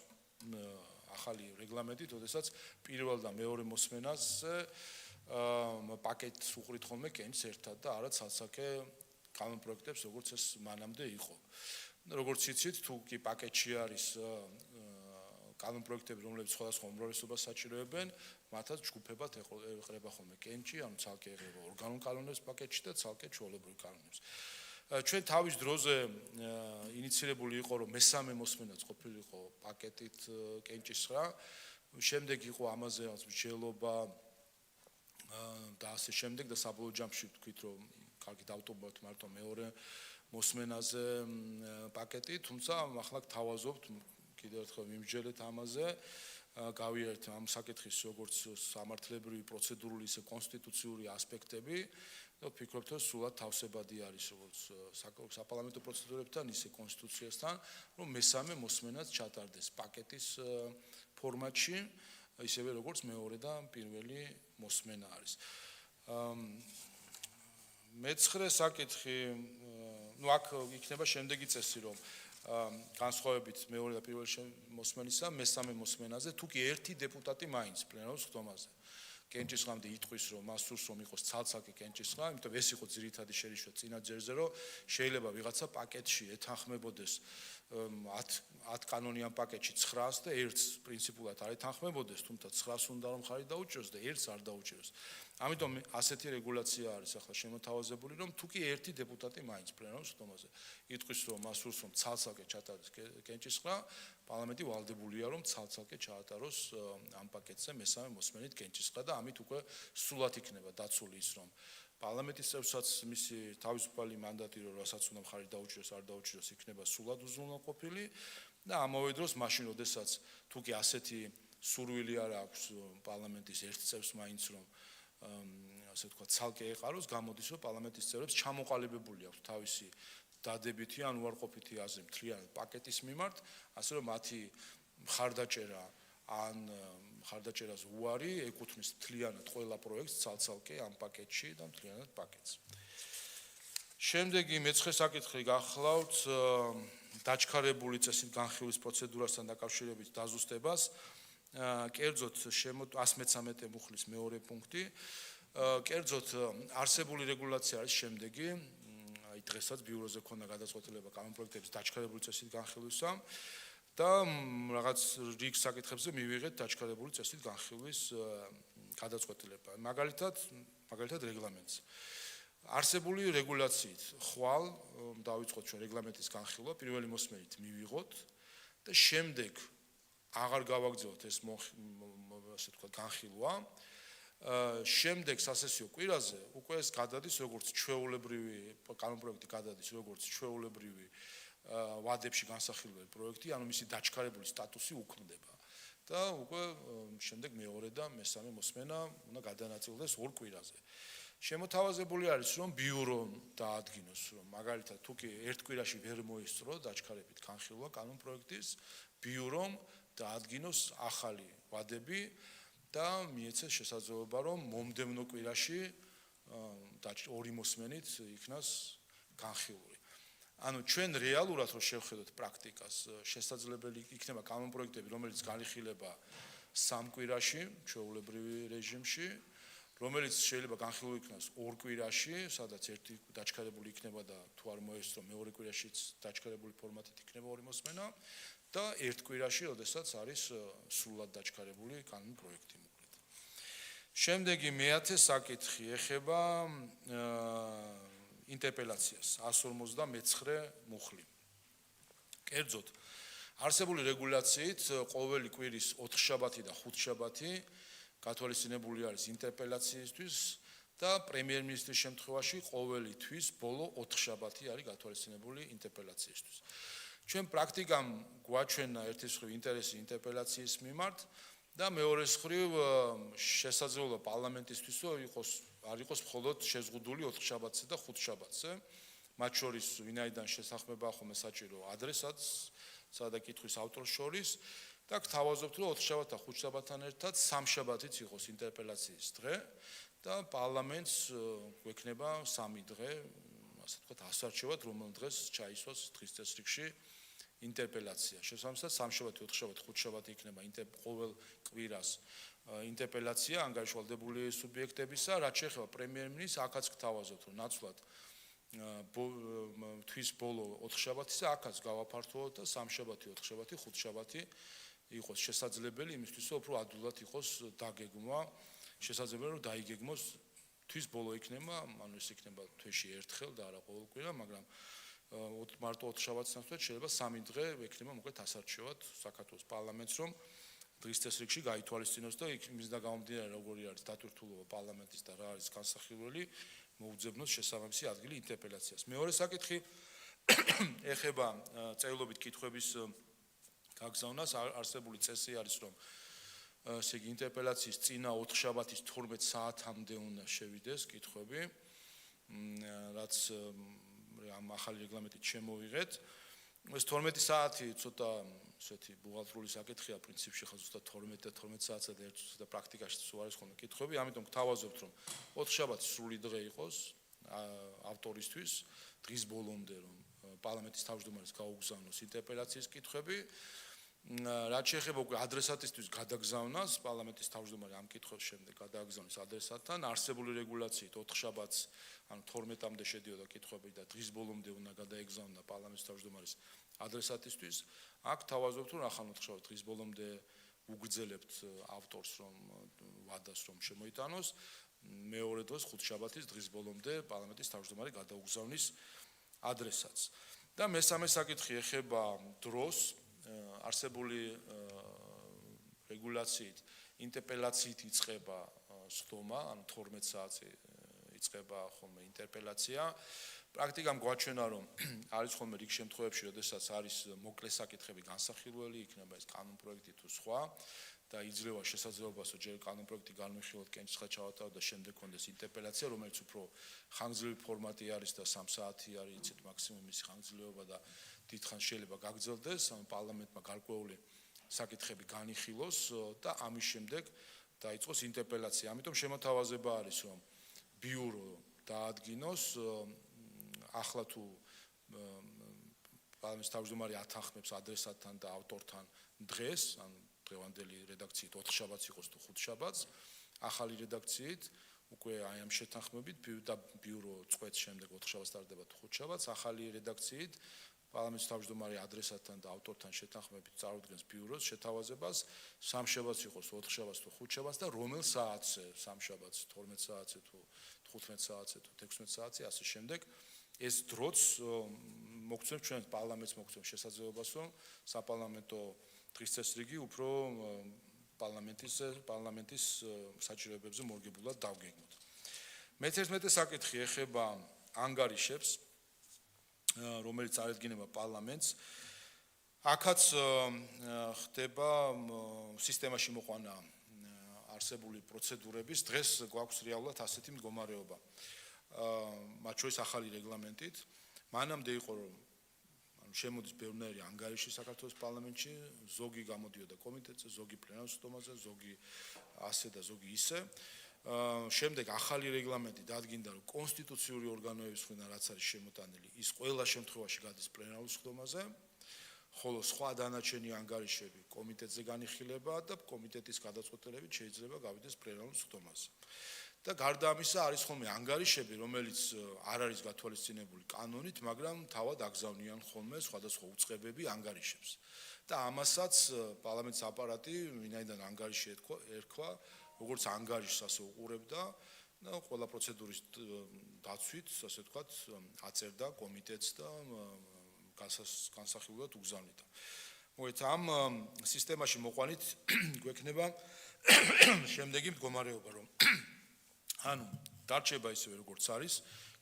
ახალი რეგლამენტით, როდესაც პირველ და მეორე მოსმენაზე პაკეტს უყრით ხოლმე კენჭს ერთად და არა ცალსაკე კანონპროექტებს, როგორც ეს მანამდე იყო. როგორც იცით, თუ კი პაკეტში არის კანონპროექტები, რომლებიც სხვადასხვა უმრავლესობას საჭიროებენ, მათაც ჯგუფებად ეყრება ხოლმე კენჭი, ანუ ცალკე ეყრება ორგანულ კანონებს პაკეტში და ცალკე ჩვეულებრივ კანონებს. ჩვენ თავის დროზე ინიციირებული იყო რომ მესამე მოსმენაც ყოფილიყო პაკეტით კენჭისყრა. შემდეგ იყო ამაზე მსჯელობა და ასე შემდეგ და საბოლოო ჯამში ვთქვით რომ კარგი დავტოვებთ მარტო მეორე მოსმენაზე პაკეტი, თუმცა ახლა გთავაზობთ კიდევ ერთხელ მიმსჯელეთ ამაზე, გავიარეთ ამ საკითხის როგორც სამართლებრივი პროცედურული ისე კონსტიტუციური ასპექტები და ვფიქრობთ რომ სულად თავსებადი არის როგორც საპარლამენტო პროცედურებთან ისე კონსტიტუციასთან, რომ მესამე მოსმენაც ჩატარდეს პაკეტის ფორმატში, ისევე როგორც მეორე და პირველი მოსმენა არის. მეცხრე საკითხი, აქ იქნება შემდეგი წესი, რომ განსხვავებით მეორე და პირველი მოსმენისა, მესამე მოსმენაზე თუ კი ერთი დეპუტატი მაინც პლენარულ სხდომაზე კენჭისყრამდე იტყვის, რომ მას სურს რომ იყოს ცალ-ცალკე კენჭისყრა, იმიტომ ეს იყო ძირითადი შენიშვნა წინა ჯერზე, რომ შეიძლება ვიღაცა პაკეტში ეთანხმებოდეს 10 კანონიან პაკეტში 9-ს და ერთს პრინციპულად არ ეთანხმებოდეს, თუმცა 9-ს უნდა რომ ხარი დაუჭიროს და ერთს არ დაუჭიროს. ამიტომ ასეთი რეგულაცია არის ახლა შემოთავაზებული, რომ თუ კი ერთი დეპუტატი მაინც პლენარულ სხდომაზე იტყვის, რომ მას სურს რომ ცალ-ცალკე ჩატარდეს კენჭისყრა, პარლამენტი ვალდებულია რომ ცალ-ცალკე ჩაატაროს ამ პაკეტზე მესამე მოსმენით კენჭისყრა და ამით უკვე სრულად იქნება დაცული ის, რომ პარლამენტის წევრსაც მისი თავისუფალი მანდატი რომ რასაც უნდა მხარი დაუჭიროს, არ დაუჭიროს, იქნება სრულად უზრუნველყოფილი და ამავე დროს მაშინ, როდესაც თუ კი ასეთი სურვილი არ აქვს პარლამენტის ერთ წევრს მაინც რომ ასე ვთქვათ, ცალკე ეყაროს, გამოდის რომ პარლამენტის წევრებს ჩამოყალიბებული აქვს თავისი დადებითი ან უარყოფითი აზრი მთლიანად პაკეტის მიმართ, ასე რომ მათი მხარდაჭერა ან მხარდაჭერას უარი ეკუთვნის მთლიანად ყველა პროექტს ცალ-ცალკე ამ პაკეტში და მთლიანად პაკეტს. შემდეგი მეცხრე საკითხი გახლავთ დაჩქარებული წესით განხილვის პროცედურასთან დაკავშირებით დაზუსტებას. კერძოდ 113 მუხლის მეორე პუნქტი. კერძოდ არსებული რეგულაცია არის შემდეგი. აი დღესაც ბიუროზე ქონდა გადაწყვეტილება კანონპროექტების დაჩქარებული წესით განხილვისა და რაღაც რიგ საკითხებზე მივიღეთ დაჩქარებული წესით განხილვის გადაწყვეტილება. მაგალითად რეგლამენტს. არსებული რეგულაციით ხვალ დავიწყოთ ჩვენ რეგლამენტის განხილვა, პირველი მოსმენით მივიღოთ და შემდეგ აღარ გავაგრძელოთ ეს ასე თქვა განხილვა. შემდეგ სასესიო კვირაზე უკვე ეს გადადის როგორც ჩვეულებრივი კანონპროექტი გადადის როგორც ჩვეულებრივი ვადებში განსახილველი პროექტი, ანუ მისი დაჩქარებული სტატუსი უქმდება და უკვე შემდეგ მეორე და მესამე მოსმენა უნდა გადანაწილდეს ორ კვირაზე. შემოთავაზებული არის რომ ბიურო დაადგინოს რომ მაგალითად თუ კი ერთ კვირაში ვერ მოისწრო დაჩქარებით განხილვა კანონპროექტის, ბიურომ დაადგინოს ახალი ვადები და მიეცეს შესაძლებლობა რომ მომდევნო კვირაში ორი მოსმენით იქნას განხილული. ანუ ჩვენ რეალურად რო შევხედოთ პრაქტიკას, შესაძლებელი იქნება კანონპროექტები, რომელიც განიხილება 3 კვირაში, ჩვეულებრივი რეჟიმში, რომელიც შეიძლება განხილული იქნას 2 კვირაში, სადაც ერთი დაჩქარებული იქნება და თუ არ მოესწრო მეორე კვირაშიც დაჩქარებული ფორმატით იქნება ორი მოსმენა და 1 კვირაში, როდესაც არის სრულად დაჩქარებული კანონპროექტი. შემდეგი მე-10 საკითხი ეხება ინტერპელაციას 159 მუხლი. კერძოდ არსებული რეგულაციით ყოველი კვირის 4 შაბათი და 5 შაბათი გათვალისწინებული არის ინტერპელაციისთვის და პრემიერ-მინისტრის შემთხვევაში ყოველი თვის ბოლო 4 შაბათი არის გათვალისწინებული ინტერპელაციისთვის. ჩვენ პრაქტიკამ გვაჩვენა ერთის მხრივ ინტერესი ინტერპელაციის მიმართ და მეორეს მხრივ შესაძლებლობა პარლამენტისთვის არ იყოს მხოლოდ შეზღუდული 4 შაბათზე და 5 შაბათზე, მათ შორის ვინაიდან შესაძლებელია ხოლმე საჭირო ადრესატს, სადა კითხვის ავტორს შორის და გთავაზობთ რომ 4 შაბათ და 5 შაბათთან ერთად 3 შაბათიც იყოს ინტერპელაციის დღე და პარლამენტს გვექნება 3 დღე, ასე ვთქვათ, ასარჩევად რომელ დღეს ჩაისვას დღის წესრიგში ინტერპელაცია. შესაბამისად 3 შაბათი, 4 შაბათი, 5 შაბათი იქნება ყოველ კვირას ინტერპელაცია ანგარიშვალდებული სუბიექტებისა, რაც შეეხება პრემიერ-მინისტრს, აქაც გთავაზობთ რომ ნაცვლად თვის ბოლო 4 შაბათისა აქაც გავაფართოვოთ და 3 შაბათი, 4 შაბათი, 5 შაბათი იყოს შესაძლებელი იმისთვის, რომ უფრო ადვილად იყოს დაგეგმვა, შესაძლებელი რომ დაიგეგმოს თვის ბოლო იქნება, ანუ ეს იქნება თვეში ერთხელ და არა ყოველ კვირა, მაგრამ მარტო 4 შაბათს ნახოთ, შეიძლება 3 დღე ექნება მოკლედ ასარჩევად საქართველოს პარლამენტს, რომ დღის წესრიგში გაითვალისწინოს და იმის და გამომდინარე როგორი არის დატვირთულობა პარლამენტის და რა არის განსახილველი, მოუძებნოს შესაბამისი ადგილი ინტერპელაციას. მეორე საკითხი ეხება წერილობით კითხვების გაგზავნას. არსებული წესი არის, რომ ესე იგი ინტერპელაციის წინა 4 შაბათის 12 საათამდე უნდა შევიდეს კითხვები, რაც ამ ახალი რეგლამენტით შემოვიღეთ. ეს 12 საათი ცოტა ესეთი ბუღალტრული საკითხია პრინციპში, ხა ზუსტად 12 და 12 საათსა და ერთ და პრაქტიკაში თუ არის ხოლმე კითხვები, ამიტომ გთავაზობთ, რომ 4 შაბათი სრული დღე იყოს ავტორისთვის, დღის ბოლომდე რომ პარლამენტის თავმჯდომარეს გაუგზავნოს ინტერპელაციის კითხვები. რაც შეეხება უკვე ადრესატისთვის გადაგზავნას, პარლამენტის თავმჯდომარე ამ კითხვის შემდეგ გადააგზავნის ადრესატთან, არსებული რეგულაციით 4 შაბათს, ანუ 12-მდე შედიოდა კითხვები და დღის ბოლომდე უნდა გადაეგზავნა პარლამენტის თავმჯდომარის ადრესატისთვის. აქ თავაზობთ, რომ ახალ 4 შაბათს დღის ბოლომდე უგრძელებთ ავტორს, რომ ვადას რომ შემოიტანოს, მეორე დღეს 5 შაბათის დღის ბოლომდე პარლამენტის თავმჯდომარე გადაუგზავნის ადრესატს. და მესამე საკითხი ეხება დროს. არსებული რეგულაციით ინტერპელაციით იწყება სხდომა, ანუ 12 საათი იწყება ხოლმე ინტერპელაცია. პრაქტიკამ გვაჩვენა, რომ არის ხოლმე რიგ შემთხვევებში, როდესაც არის მოკლე საკითხები განსახილველი, იქნება ეს კანონპროექტი თუ სხვა და იძლევა შესაძლებლობას, რომ ჯერ კანონპროექტი განვიხილოთ, კენჭისყრა ჩავატარო და შემდეგ კონდეს ინტერპელაცია, რომელიც უფრო ხანგრძლივი ფორმატი არის და 3 საათი არის იცით მაქსიმუმ მისი ხანგრძლივობა და დიდხანს შეიძლება გაგრძელდეს, ანუ პარლამენტმა გარკვეული საკითხები განიხილოს და ამის შემდეგ დაიწყოს ინტერპელაცია. ამიტომ შემოთავაზება არის, რომ ბიურო დაადგინოს ახლა თუ პარლამენტის თავმჯდომარე ათანხმებს ადრესატთან და ავტორთან დღეს, ანუ დღევანდელი რედაქციით 4 შაბათს იყოს თუ 5 შაბათს, ახალი რედაქციით უკვე აი ამ შეთანხმებით და ბიურო წყვეტს შემდეგ 4 შაბათს ტარდება თუ 5 შაბათს, ახალი რედაქციით პარლამენტის თავმჯდომარე ადრესატთან და ავტორთან შეთანხმებით წარუდგენს ბიუროს შეთავაზებას 3 შაბათს იყოს 4 შაბათს თუ 5 შაბათს და რომელ საათზე 3 შაბათს 12 საათზე თუ 15 საათზე თუ 16 საათზე ასე შემდეგ ეს დროც მოგცემს ჩვენ პარლამენტს მოგცემს შესაძლებლობას რომ საპარლამენტო დღის წესრიგი უფრო პარლამენტის საჭიროებებზე მორგებულად დავგეგმოთ. მე-11 საკითხი ეხება ანგარიშებს რომელიც წარედგინება პარლამენტს. აქაც ხდება სისტემაში მოყვანა არსებული პროცედურების. დღეს გვაქვს რეალურად ასეთი მდგომარეობა. მათ შორის ახალი რეგლამენტით. მანამდე იყო რომ შემოდის ბევრნაირი ანგარიში საქართველოს პარლამენტში, ზოგი გამოდიოდა კომიტეტზე, ზოგი პლენარულ სხდომაზე, ზოგი ასე და ზოგი ისე. შემდეგ ახალი რეგლამენტი დადგინდა რომ კონსტიტუციური ორგანოების მხრიდან რაც არის შემოტანილი ის ყველა შემთხვევაში გადის პლენარულ სხდომაზე, ხოლო სხვა დანარჩენი ანგარიშები კომიტეტზე განიხილება და კომიტეტის გადაწყვეტილებით შეიძლება გავიდეს პლენარულ სხდომაზე. და გარდა ამისა არის ხოლმე ანგარიშები, რომელიც არ არის გათვალისწინებული კანონით, მაგრამ თავად აგზავნიან ხოლმე სხვადასხვა უწყებები ანგარიშებს. და ამასაც პარლამენტის აპარატი ვინაიდან ანგარიში ერქვა როგორც ანგარიშს ასე უყურებდა და ყველა პროცედურის დაცვით, ასე ვთქვათ, აწერდა კომიტეტს და განსახილველად უგზავნიდა. მოიცა ამ სისტემაში მოყვანით გვექნება შემდეგი მდგომარეობა, რომ ანუ დარჩება ისევე როგორც არის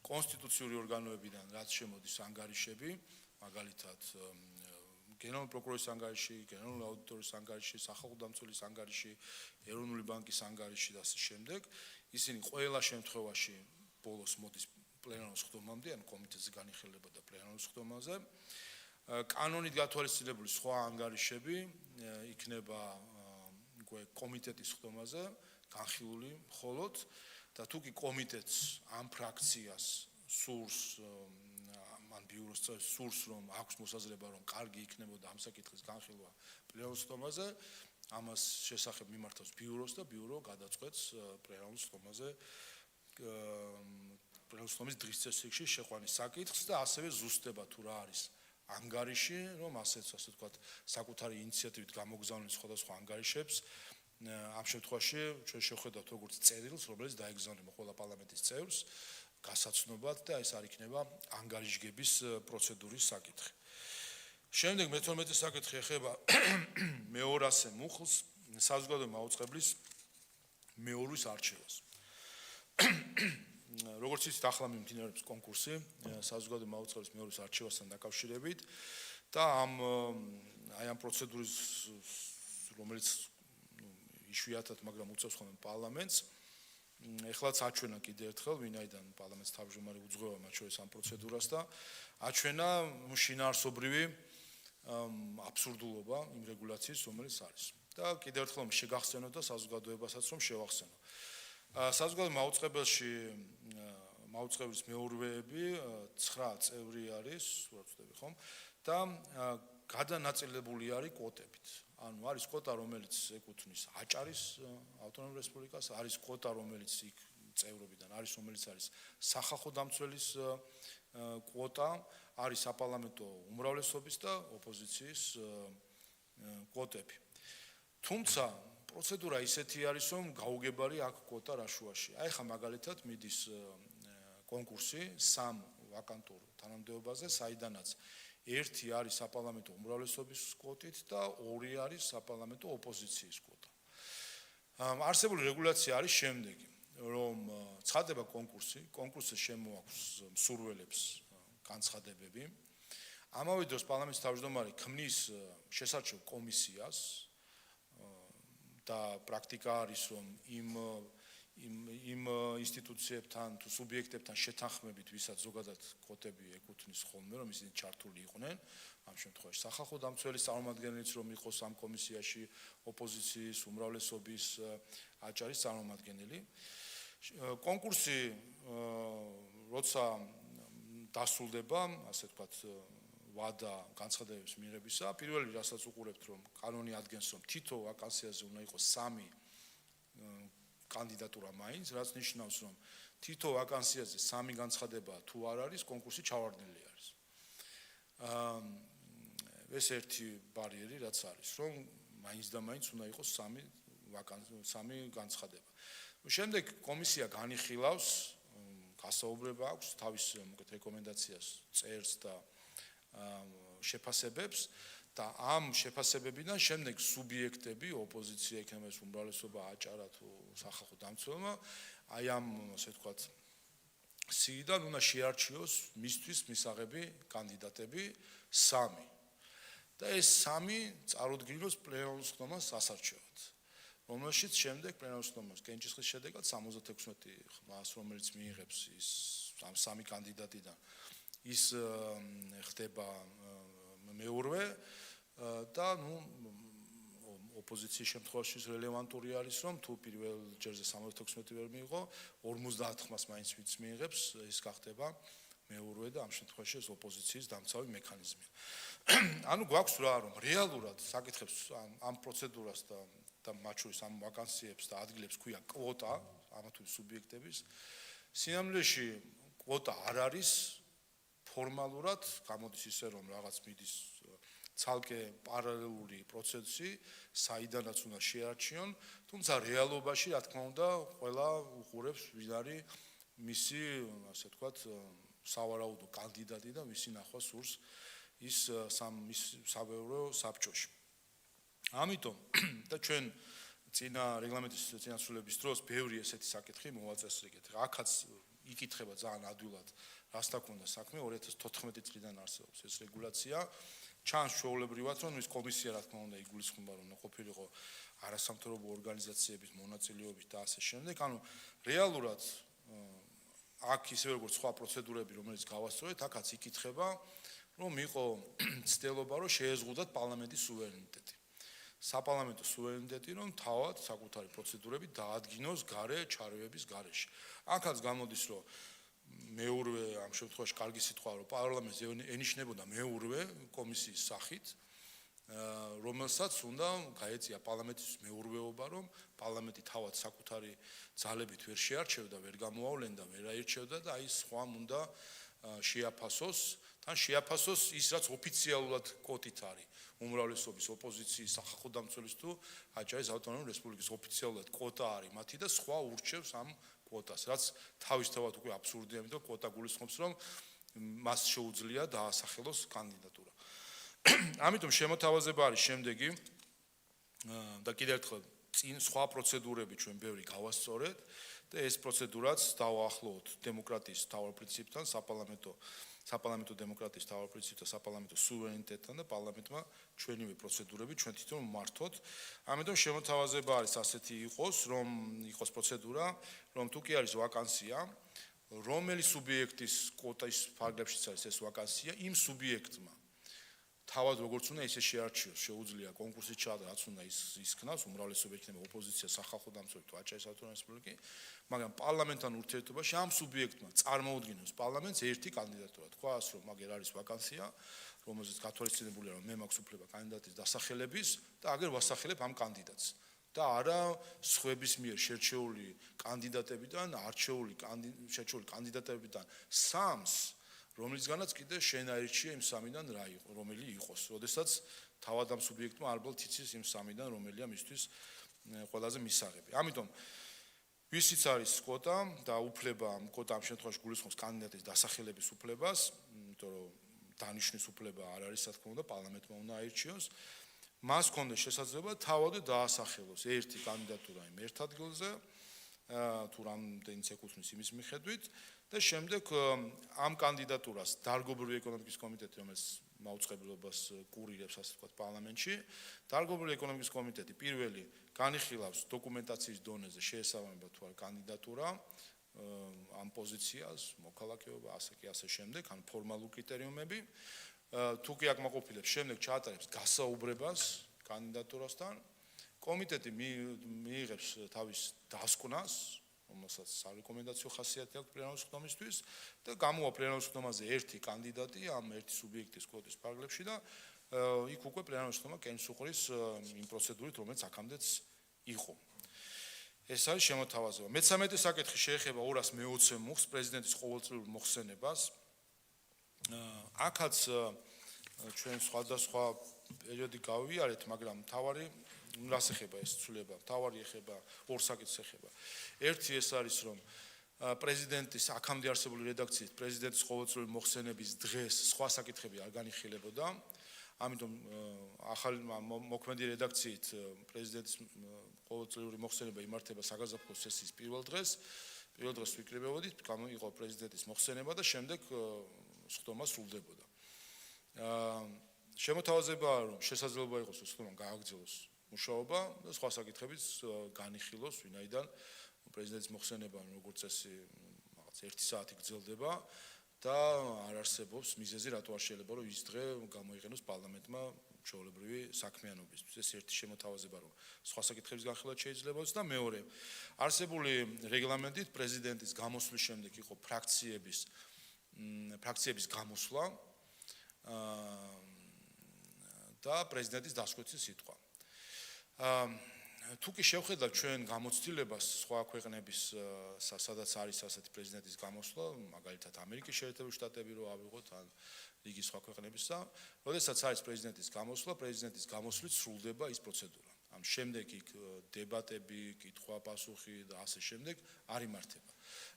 კონსტიტუციური ორგანოებიდან რაც შემოდის ანგარიშები, მაგალითად გენერალური პროკურორის ანგარიში, გენერალური აუდიტორის ანგარიში, სახალხო დამცველის ანგარიში, ეროვნული ბანკის ანგარიში და ასე შემდეგ. ისინი ყველა შემთხვევაში ბოლოს მოდის პლენარულ სხდომამდე, ან კომიტეტზე განიხილება და პლენარულ სხდომაზე. კანონით გათვალისწინებული სხვა ანგარიშები იქნება კომიტეტის სხდომაზე განხილული მხოლოდ და თუ კი კომიტეტს ამ ფრაქციას სურს ბიუროს სურს რომ აქვს მოსაზრება რომ კარგი იქნებოდა ამ საკითხის განხილვა პლენარულ სხდომაზე, ამას შესახებ მიმართავს ბიუროს და ბიურო გადაწყვეტს პლენარულ სხდომაზე პლენარულ სხდომის დღის წესრიგში შეყვანის საკითხს და ასევე ზუსტება თუ რა არის ანგარიში, რომ ასე ვთქვათ, საკუთარი ინიციატივით გამოგზავნილ სხვადასხვა ანგარიშებს ამ შემთხვევაში ჩვენ შევხედავთ როგორც წერილს, რომელიც დაეგზავნება ყველა პარლამენტის წევრს გასაცნობად და ეს არ იქნება ანგარიშგების პროცედურის საკითხი. შემდეგ მე-12 საკითხი ეხება მე-200 მუხლს საზოგადოებრივი მაუწყებლის მეურვის არჩევას. როგორც იცით, ახლა მიმდინარეობს კონკურსი საზოგადოებრივი მაუწყებლის მეურვის არჩევასთან დაკავშირებით და ამ პროცედურის რომელიც იშვიათად, მაგრამ უწევს ხოლმე პარლამენტს, ეხლაც აჩვენა კიდე ერთხელ, ვინაიდან პარლამენტის თავმჯდომარე უძღვევა მათ შორის ამ პროცედურას და აჩვენა შინაარსობრივი აბსურდულობა იმ რეგულაციის, რომელიც არის. და კიდევ ერთხელ შეგახსენოთ და საზოგადოებასაც რომ შევახსენო. საზოგადოებრივ მაუწყებელში მაუწყებლის მეურვეები 9 წევრი არის, სულად ვწდები ხომ? და გადანაწილებული არის კვოტებით. ანუ არის კვოტა, რომელიც ეკუთვნის აჭარის ავტონომურ რესპუბლიკას, არის კვოტა, რომელიც იქ წევრობიდან არის, რომელიც არის სახალხო დამცველის კვოტა, არის საპარლამენტო უმრავლესობის და ოპოზიციის კვოტები. თუმცა პროცედურა ისეთი არის, რომ გაუგებარი აქვს კვოტა რაშუაში. აი ხა მაგალითად მიდის კონკურსი 3 ვაკანტურ თანამდებობაზე, საიდანაც ერთი არის საპარლამენტო უმრავლესობის კვოტით და 2 არის საპარლამენტო ოპოზიციის კვოტა. არსებული რეგულაცია არის შემდეგი, რომ ცხადდება კონკურსზე შემოაქვს მსურველებს განცხადებები. ამავე დროს პარლამენტის თავმჯდომარე ქმნის შესარჩევ კომისიას და პრაქტიკა არის, რომ იმ ინსტიტუციებთან თუ სუბიექტებთან შეთანხმებით, ვისაც ზოგადად კვოტები ეკუთვნის ხოლმე, რომ ისინი ჩართული იყვნენ, ამ შემთხვევაში სახალხო დამცველის წარმომადგენლიც რომ იყოს ამ კომისიაში, ოპოზიციის, უმრავლესობის, აჭარის წარმომადგენელი. კონკურსი როცა დასრულდება, ასე ვთქვათ, ვადა განცხადებების მიღებისა, პირველი რასაც უყურებთ, რომ კანონი ადგენს, რომ თითო ვაკანსიაზე უნდა იყოს 3 კანდიდატურა მაინც, რაც ნიშნავს, რომ თითო ვაკანსიაზე 3 განცხადება თუ არ არის, კონკურსი ჩავარდნილი არის. ეს ერთი ბარიერი რაც არის, რომ მაინც და მაინც უნდა იყოს 3 განცხადება. შემდეგ კომისია განიხილავს, გასაუბრება აქვს თავის რეკომენდაციას წერს და შეფასებებს და ამ შეფასებებიდან შემდეგ სუბიექტები, ოპოზიცია, იქნება ეს უმრავლესობა, აჭარა თუ სახალხო დამცველობა, აი ამ, ასე ვთქვათ, სიიდან უნდა შეარჩიოს მისთვის მისაღები კანდიდატები 3. და ეს 3 წარუდგინოს პლენარულ ხდომას სასარჩევად, რომელშიც შემდეგ პლენარულ ხდომას კენჭისყრის შედეგად 76 ხმას, რომელიც მიიღებს ის 3 კანდიდატიდან, ის ხდება მეურვე და ოპოზიციის შემთხვევაში რელევანტური არის, რომ თუ პირველ ჯერზე 76 ვერ მიიღო, 50 ხმას მაინც ვინც მიიღებს, ის გახდება მეურვე და ამ შემთხვევაში ეს ოპოზიციის დამცავი მექანიზმია. ანუ გვაქვს რა, რომ რეალურად საკითხებს ამ პროცედურას და მათ შორის ამ ვაკანსიებს და ადგილებს ქვია კვოტა, ამა თუ იმ სუბიექტების. სინამდვილეში კვოტა არ არის ფორმალურად, გამოდის ისე, რომ რაღაც მიდის ცალკე პარალელური პროცესი, საიდანაც უნდა შეარჩიონ, თუმცა რეალობაში, რა თქმა უნდა, ყველა უყურებს, ვინ არის მისი, ასე ვთქვათ, სავარაუდო კანდიდატი და მისი ნახვა სურს ის საბეურო საბჭოში. ამიტომ და ჩვენ წინა რეგლამენტის წინასრულების დროს ბევრი ესეთი საკითხი მოვაწესრიგეთ. აქაც იკითხება ძალიან ადვილად, რასთან ქონდა საქმე, 2014 წლიდან არსებობს ეს რეგულაცია. ჩანს ჩვეულებრივად, რომ ის კომისია, რა თქმა უნდა, იგულისხმება, რომ ყოფილიყო არასამთავრობო ორგანიზაციების მონაწილეობით და ასე შემდეგ. ანუ რეალურად აქ ისე როგორც სხვა პროცედურები, რომელიც გავასწორეთ, აქაც იკითხება, რომ იყო ცდილობა, რომ შეეზღუდათ პარლამენტის სუვერენიტეტი. საპარლამენტო სუვერენიტეტი, რომ თავად საკუთარი პროცედურები დაადგინოს გარე ჩარევების გარეშე. აქაც გამოდის, რომ მეურვე ამ შემთხვევაში კარგი სიტყვა, რომ პარლამენტს ენიშნებოდა მეურვე კომისიის სახით, რომელსაც უნდა გაეწია პარლამენტის მეურვეობა, რომ პარლამენტი თავად საკუთარი ძალებით ვერ შეარჩევდა, ვერ გამოავლენდა, ვერ აირჩევდა და აი სხვამ უნდა შეაფასოს, თან შეაფასოს ის რაც ოფიციალურად კვოტით არის უმრავლესობის ოპოზიციის სახალხო დამცველის თუ აჭარის ავტონომიური რესპუბლიკის ოფიციალურად კვოტა არის მათი და სხვა ურჩევს ამ კვოტას, რაც თავისთავად უკვე აბსურდია, იმიტომ რომ კვოტა გულისხმობს რომ მას შეუძლია დაასახელოს კანდიდატურა. ამიტომ შემოთავაზება არის შემდეგი და კიდევ ერთხელ წინ სხვა პროცედურები ჩვენ ბევრი გავასწორეთ და ეს პროცედურაც დავაახლოვოთ დემოკრატიის მთავარ პრინციპთან, საპარლამენტო დემოკრატიის მთავარ პრინციპთან, საპარლამენტო სუვერენიტეტთან და პარლამენტმა ჩვენივე პროცედურები ჩვენ თვითონ მართოთ. ამიტომ შემოთავაზება არის ასეთი რომ იყოს პროცედურა, რომ თუ კი არის ვაკანსია, რომელი სუბიექტის კვოტის ფარგლებშიც არის ეს ვაკანსია, იმ სუბიექტმა თავად როგორც უნდა ისე შეარჩიოს, შეუძლია კონკურსი ჩაადრა, რაც უნდა ისქნას, უმრავლესობა იქნება ოპოზიცია, სახალხო დამცველი თუ აჭარის ავტონომიური რესპუბლიკა, მაგრამ პარლამენტთან ურთიერთობაში ამ სუბიექტმა წარმოუდგინოს პარლამენტს ერთი კანდიდატურა. თქვა ასე რომ მაგერ არის ვაკანსია, რომელზეც გათვალისწინებულია რომ მე მაქვს უფლება კანდიდატის დასახელების და აგერ ვასახელებ ამ კანდიდატს. და არა სხვების მიერ შერჩეული კანდიდატებიდან, არჩეული კანდიდატებიდან სამს, რომლისგანაც კიდე შენ აირჩიე იმ სამიდან რა იყო, რომელი იყოს. როდესაც თავად ამ სუბიექტმა ალბათ იცის იმ სამიდან, რომელია მისთვის ყველაზე მისაღები. ამიტომ ვისიც არის კვოტა და უფლება, კვოტა ამ შემთხვევაში გულისხმობს კანდიდატის დასახელების უფლებას, იმიტომ რომ დანიშნვის უფლება არ არის, რა თქმა უნდა, პარლამენტმა უნდა აირჩიოს. მას ჰქონდეს შესაძლებლობა თავადვე დაასახელოს ერთი კანდიდატურა იმ ერთ ადგილზე, თუ რამდენიც ეკუთვნის იმის მიხედვით და შემდეგ ამ კანდიდატურას დარგობრივი ეკონომიკის კომიტეტი, რომელიც მაუწყებლობას კურირებს, ასე ვთქვათ, პარლამენტში, დარგობრივი ეკონომიკის კომიტეტი პირველი განიხილავს დოკუმენტაციის დონეზე შეესაბამება თუ არა კანდიდატურა ამ პოზიციას, მოქალაქეობა, ასე კი ასე შემდეგ, ან ფორმალური კრიტერიუმები. თუ კი აკმაყოფილებს, შემდეგ ჩაატარებს გასაუბრებას კანდიდატურასთან. კომიტეტი მიიღებს თავის დასკვნას, რომელსაც სარეკომენდაციო ხასიათი აქვს პლენარული ხდომისთვის და გამოვა პლენარულ ხდომაზე ერთი კანდიდატი ამ ერთი სუბიექტის კვოტის ფარგლებში და იქ უკვე პლენარული ხდომა კენს უყრის იმ პროცედურით, რომელიც აქამდეც იყო. ეს არის შემოთავაზება. მე-13 საკითხი შეეხება 220 მუხს პრეზიდენტის ყოველწლიურ მოხსენებას. აქაც ჩვენ სხვადასხვა პერიოდი გავიარეთ, მაგრამ თავარი რას ეხება ეს ცვლილება? თავარი ეხება ორ საკითხს ეხება. ერთი ეს არის, რომ პრეზიდენტის აქამდე არსებული რედაქციით პრეზიდენტის ყოველწლიური მოხსენების დღეს სხვა საკითხები არ განიხილებოდა. ამიტომ ახალი მოქმედი რედაქციით პრეზიდენტის ყოველწლიური მოხსენება იმართება საგაზაფხულო სესიის პირველ დღეს ვიკრიბებოდით, იყო პრეზიდენტის მოხსენება და შემდეგ სხდომა სრულდებოდა. შემოთავაზებაა, რომ შესაძლებლობა იყოს სხდომა გააგრძელოს მუშაობა და სხვა საკითხებიც განიხილოს, ვინაიდან პრეზიდენტის მოხსენება როგორც წესი რაღაც 1 საათი გრძელდება და არ არსებობს მიზეზი, რატო არ შეიძლება რომ ის დღე გამოიყენოს პარლამენტმა ჩვეულებრივი საქმიანობისთვის. ეს ერთი შემოთავაზება, რომ სხვა საკითხების განხილვა შეიძლება და მეორე, არსებული რეგლამენტით პრეზიდენტის გამოსვლის შემდეგ იყო ფრაქციების გამოსვლა და პრეზიდენტის დასკვეთის სიტყვა. თუ კი შევხედავთ ჩვენ გამოცდილებას სხვა ქვეყნების სადაც არის ასეთი პრეზიდენტის გამოსვლა, მაგალითად ამერიკის შეერთებული შტატები რო ავიღოთ ან რიგი სხვა ქვეყნებისა, როდესაც არის პრეზიდენტის გამოსვლა, პრეზიდენტის გამოსვლით სრულდება ის პროცედურა. ამ შემდეგ იქ დებატები, კითხვა-პასუხი და ასე შემდეგ არ იმართება.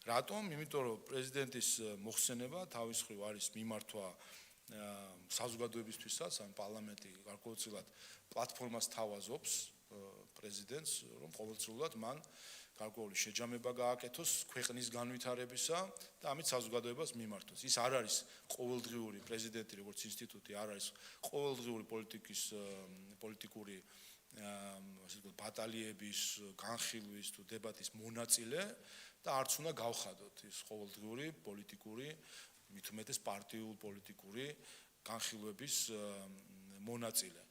რატომ? იმიტომ რომ პრეზიდენტის მოხსენება თავის მხრივ არის მიმართვა საზოგადოებისთვისაც, ან პარლამენტი გარკვეულწილად პლატფორმას თავაზობს პრეზიდენტს, რომ ყოველწლიურად მან გარკვეული შეჯამება გააკეთოს ქვეყნის განვითარებისა და ამით საზოგადოებას მიმართოს. ის არ არის ყოველდღიური პრეზიდენტი როგორც ინსტიტუტი, არ არის ყოველდღიური პოლიტიკური ბატალიების, განხილვის თუ დებატის მონაწილე და არც უნდა გავხადოთ ის ყოველდღიური პოლიტიკური, მით უმეტეს პარტიულ პოლიტიკური განხილვების მონაწილე.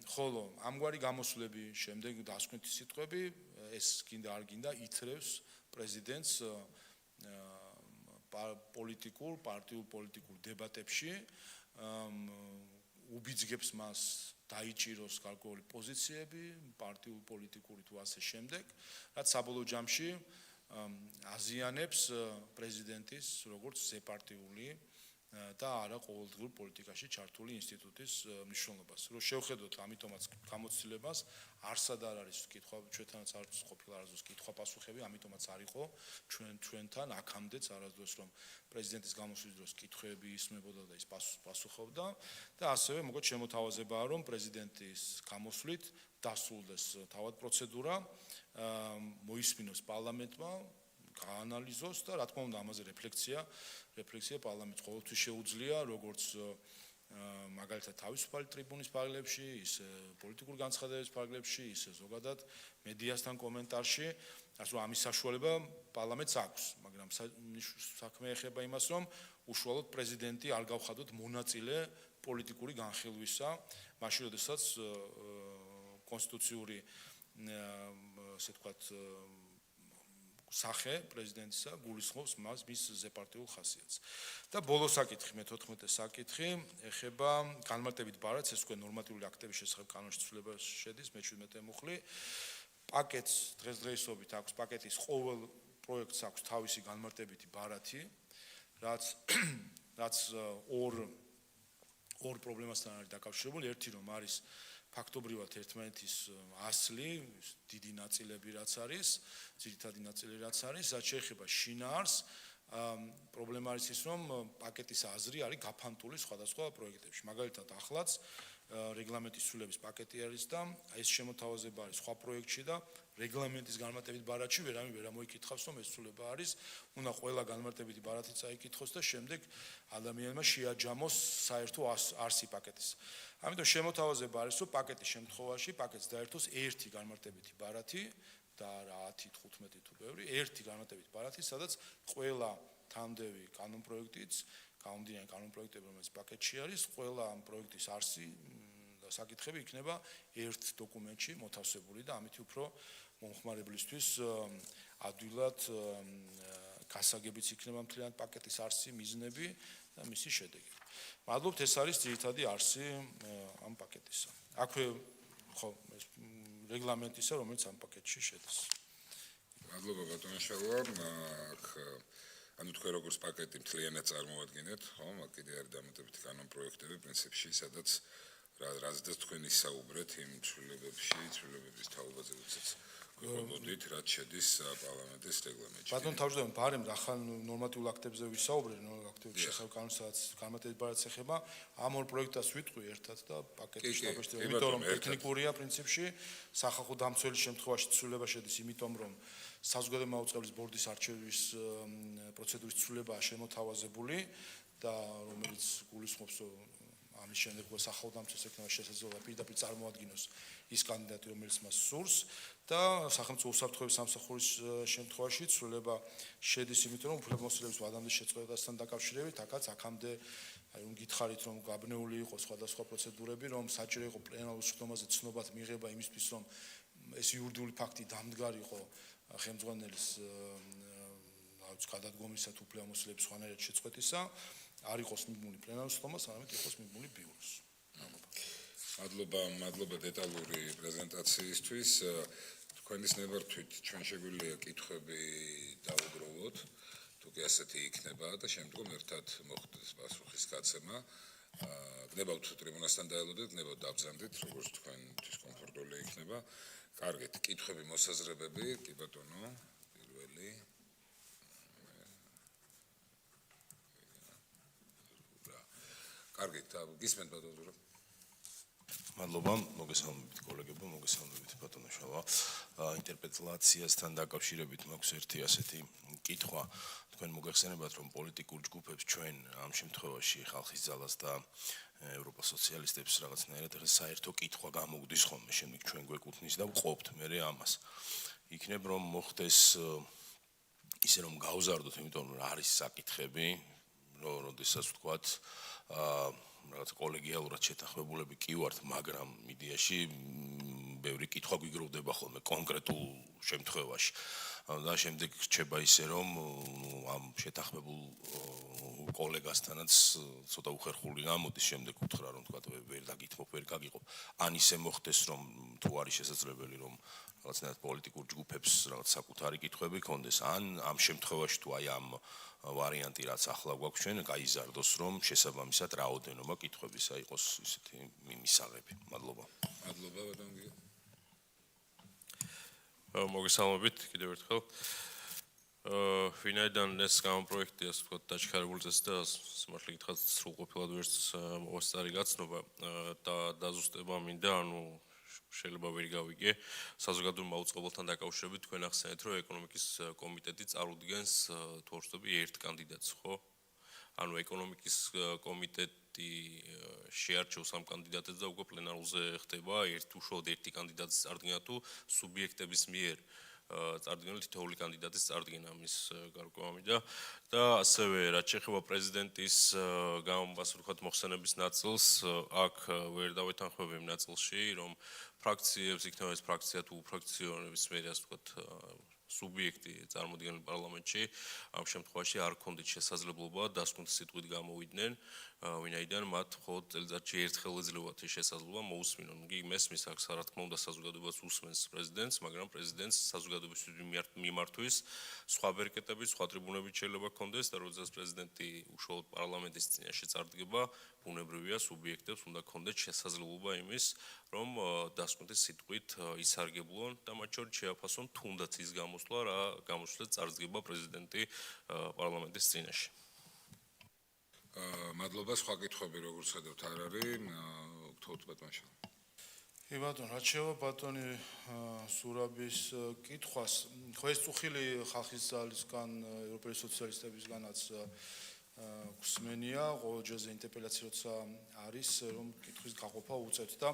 ხოლო ამგვარი გამოსვლები შემდეგ დასკვნითი სიტყვები ეს გინდა არ გინდა ითრევს პრეზიდენტს პარტიულ დებატებში, უბიძგებს მას დაიჭიროს გარკვეული პოზიციები, პარტიულ პოლიტიკური თუ ასე შემდეგ, რაც საბოლოო ჯამში აზიანებს პრეზიდენტის როგორც ზეპარტიული და არა ყოველდღიურ პოლიტიკაში ჩართული ინსტიტუტის მნიშვნელობას. რომ შევხედოთ ამიტომაც გამოცდილებას, არსად არ არის კითხვა, ჩვენთანაც არ ყოფილა არასდროს კითხვა-პასუხები, ამიტომაც არ იყო ჩვენთან აქამდეც არასდროს რომ პრეზიდენტის გამოსვლის დროს კითხვები ისმებოდა და ის პასუხობდა და ასევე მოგეთ შემოთავაზებაა რომ პრეზიდენტის გამოსვლით დასრულდეს თავად პროცედურა, მოისმინოს პარლამენტმა, გაანალიზოს და რა თქმა უნდა ამაზე რეფლექცია პარლამენტს ყოველთვის შეუძლია როგორც მაგალითად თავისუფალი ტრიბუნის ფარგლებში, ისე პოლიტიკური განცხადებების ფარგლებში, ისე ზოგადად მედიასთან კომენტარში, ასე რომ ამის საშუალება პარლამენტს აქვს, მაგრამ საქმე ეხება იმას, რომ უშუალოდ პრეზიდენტი არ გავხადოთ მონაწილე პოლიტიკური განხილვისა, მაშინ როდესაც კონსტიტუციური ასე ვთქვათ სახე პრეზიდენტისა გულისხმობს მის ზეპარტიულ ხასიათს. და ბოლო საკითხი, მე-14 საკითხი, ეხება განმარტებით ბარათს, ეს უკვე ნორმატიული აქტების შესახებ კანონში ცვლილებაში შედის, მე-17 მუხლი. პაკეტს დღესდღეობით აქვს, პაკეტის ყოველ პროექტს აქვს თავისი განმარტებითი ბარათი, რაც ორ პრობლემასთან არის დაკავშირებული, ერთი რომ არის ფაქტობრივად ერთმანეთის ასლი, დიდი ნაწილები რაც არის, ძირითადი ნაწილი რაც არის, რაც შეეხება შინაარს, პრობლემა არის ის, რომ პაკეტის აზრი არის გაფანტული სხვადასხვა პროექტებში. მაგალითად, ახლაც რეგლამენტის ცვლილების პაკეტი არის და ეს შემოთავაზება არის სხვა პროექტში და რეგლამენტის განმარტებით ბარათში ვერავინ ვერ ამოიკითხავს, რომ ეს ცვლილება არის, უნდა ყველა განმარტებითი ბარათი წაიკითხოს და შემდეგ ადამიანმა შეაჯამოს საერთო არსი პაკეტის. ამიტომ შემოთავაზება არის, რომ პაკეტის შემთხვევაში პაკეტს დაერთოს ერთი განმარტებითი ბარათი და რა 10-15 თუ ბევრი, ერთი განმარტებითი ბარათი, სადაც ყველა თამდევი კანონპროექტიც, გამომდინარე კანონპროექტები, რომელიც პაკეტში არის, ყველა ამ პროექტის არსი და საკითხები იქნება ერთ დოკუმენტში მოთავსებული და ამით უფრო მომხმარებლისთვის ადვილად გასაგებიც იქნება მთლიანად პაკეტის არსი, მიზნები და მისი შედეგი. მადლობთ, ეს არის ძირითადი არსი ამ პაკეტისა. აქვე ხო რეგლამენტისა, რომელიც ამ პაკეტში შედის. მადლობა ბატონო შალვა. ანუ თქვენ როგორც პაკეტი მთლიანად წარმოადგენთ, ხო? მაგ კიდე არის დამატებითი კანონპროექტები პრინციპში, სადაც რაზეც თქვენ ისაუბრეთ იმ ცვლილებების თაობაზე, როდესაც გვიყვებოდით, რაც შედის პარლამენტის რეგლამენტში. ბატონო თავმჯდომარე, ბარემ ახალ ნორმატიულ აქტებზე ვისაუბრეთ, ნორმატიულ აქტების შესახებ კანონსაც განმარტებით ბარათს ეხება, ამ ორ პროექტას ვიტყვი ერთად და პაკეტში დაბეჭდება, იმიტომ რომ ტექნიკურია პრინციპში, სახალხო დამცველის შემთხვევაში ცვლილება შედის, იმიტომ რომ საზოგადოებრივი მაუწყებლის ბორდის არჩევის პროცედურის ცვლილებაა შემოთავაზებული და რომელიც გულისხმობს ამის შემდეგ სახალხო დამცველს ექნება შესაძლებლობა პირდაპირ წარმოადგინოს ის კანდიდატი, რომელიც მას სურს და სახელმწიფო უსაფრთხოების სამსახურის შემთხვევაში ცვლილება შედის, იმიტომ რომ უფლებამოსილების ვადამდე შეწყვეტასთან დაკავშირებით, აქამდე რომ გითხარით, რომ გაბნეული იყო სხვადასხვა პროცედურები, რომ საჭირო იყო პლენარულ სხდომაზე ცნობად მიღება იმისთვის, რომ ეს იურიდიული ფაქტი დამდგარიყო ხელმძღვანელის გადადგომისა თუ უფლებამოსილების სხვანაირად შეწყვეტისა, არ იყოს მიბმული პლენარულ სხდომას, არამედ იყოს მიბმული ბიუროს. მადლობა დეტალური პრეზენტაციისთვის. თქვენის ნებართვით ჩვენ შეგვიძლია კითხვები დავუგროვოთ, თუ კი ასეთი იქნება და შემდგომ ერთად მოხდეს პასუხის გაცემა. გნებავთ ტრიბუნასთან დაელოდეთ, გნებავთ დაბრძანდით, როგორც თქვენთვის კომფორტული იქნება. კარგით, კითხვები, მოსაზრებები, კი ბატონო, პირველი. კარგით, გისმენთ ბატონო. მადლობა, მოგესალმებით კოლეგებო, მოგესალმებით ბატონო შალვა. ინტერპრეტაციასთან დაკავშირებით მაქვს ერთი ასეთი კითხვა. თქვენ მოგეხსენებათ, რომ პოლიტიკურ ჯგუფებს ჩვენ ამ შემთხვევაში ხალხის ძალას და ევროპა სოციალისტებს რაღაცნაირად საერთო კითხვა გამოგვდის ხოლმე, შემდეგ ჩვენ გვეკუთვნის და ვყოფთ მერე ამას. იქნებ რომ მოხდეს ისე რომ გავზარდოთ, იმიტომ რომ არის საკითხები, როდესაც ვთქვათ, რაღაც კოლეგიალურად შეთანხმებულები კი ვართ, მაგრამ მედიაში ბევრი კითხვა გვიგროვდება ხოლმე კონკრეტულ შემთხვევაში. და შემდეგ რჩება ისე რომ ამ შეთანხმებულ კოლეგასთანაც ცოტა უხერხული გამოდის შემდეგ უთხრა რომ თქვა ვერ დაგითმობ, ვერ გაგიყოფ. ან ისე მოხდეს რომ თუ არის შესაძლებელი რომ რაღაცნაირად პოლიტიკურ ჯგუფებს რაღაც საკუთარი კითხვები ქონდეს, ან ამ შემთხვევაში თუ აი ამ ვარიანტი რაც ახლა გვაქვს ჩვენ, გაიზარდოს რომ შესაბამისად რაოდენობა კითხვებისა იყოს ისეთი მისაღები. მადლობა. მადლობა ბატონ გიო. მოგესალმებით კიდევ ერთხელ. ვინაიდან ეს გამოპროექტი ასე ვთქვათ დაჩქარებული წესი და სიმართლე გითხრათ სრულყოფილად ვერც მოვასწარი გაცნობა და დაზუსტება მინდა, ანუ შეიძლება ვერ გავიგე საზოგადოებრივ მაუწყებელთან დაკავშირებით თქვენ ახსენეთ რომ ეკონომიკის კომიტეტი წარუდგენს თუ არ ვცდები ერთ კანდიდატს, ხო? ანუ ეკონომიკის კომიტეტი შეარჩევს ამ კანდიდატებს და უკვე პლენარულზე ხდება უშუალოდ ერთი კანდიდატის წარდგენა თუ სუბიექტების მიერ წარდგენილი თითოეული კანდიდატის წარდგენა მის გარკვევამი და ასევე რაც შეეხება პრეზიდენტის გამობას ვთქვათ მოხსენების ნაწილს აქ ვერ დავეთანხმებ იმ ნაწილში რომ ფრაქციებს იქნება ეს ფრაქცია თუ ფრაქციონების მიერ ასე ვთქვათ სუბიექტი წარმოდგენილ პარლამენტში ამ შემთხვევაში არ ქონდით შესაძლებლობა დასკვნითი სიტყვით გამოვიდნენ ვინაიდან მათ მხოლოდ წელიწადში ერთხელ ეძლევათ ეს შესაძლებლობა მოусმინონ. იგი მესმის აქ რა თქმა უნდა საზოგადოებას უსმენს პრეზიდენტს, მაგრამ პრეზიდენტს საზოგადოებისთვის მიმართვის სხვა ბერკეტები, სხვა ტრიბუნები შეიძლება ქონდეს და როდესაც პრეზიდენტი უშუალოდ პარლამენტის წინაშე წარდგება, ბუნებრივია სუბიექტებს უნდა ქონდეს შესაძლებლობა იმის, რომ დასკვნითი სიტყვით ისარგებლონ და მათ შორის შეაფასონ თუნდაც ის გამოსვლა, რა გამოსვლით წარდგება პრეზიდენტი პარლამენტის წინაშე. მადლობა, სხვა კითხვები როგორც ხედავთ არ არის, გთხოვთ ბატონ შალ. კი ბატონ, რაც შევა ბატონი სურაბის კითხვას, ხო ეს წუხილი ხალხის ძალისგან, ევროპელი სოციალისტებისგანაც გვსმენია, ყოველ ჯერზე ინტერპელაცია როცა არის, რომ კითხვის გაყოფა უწევთ და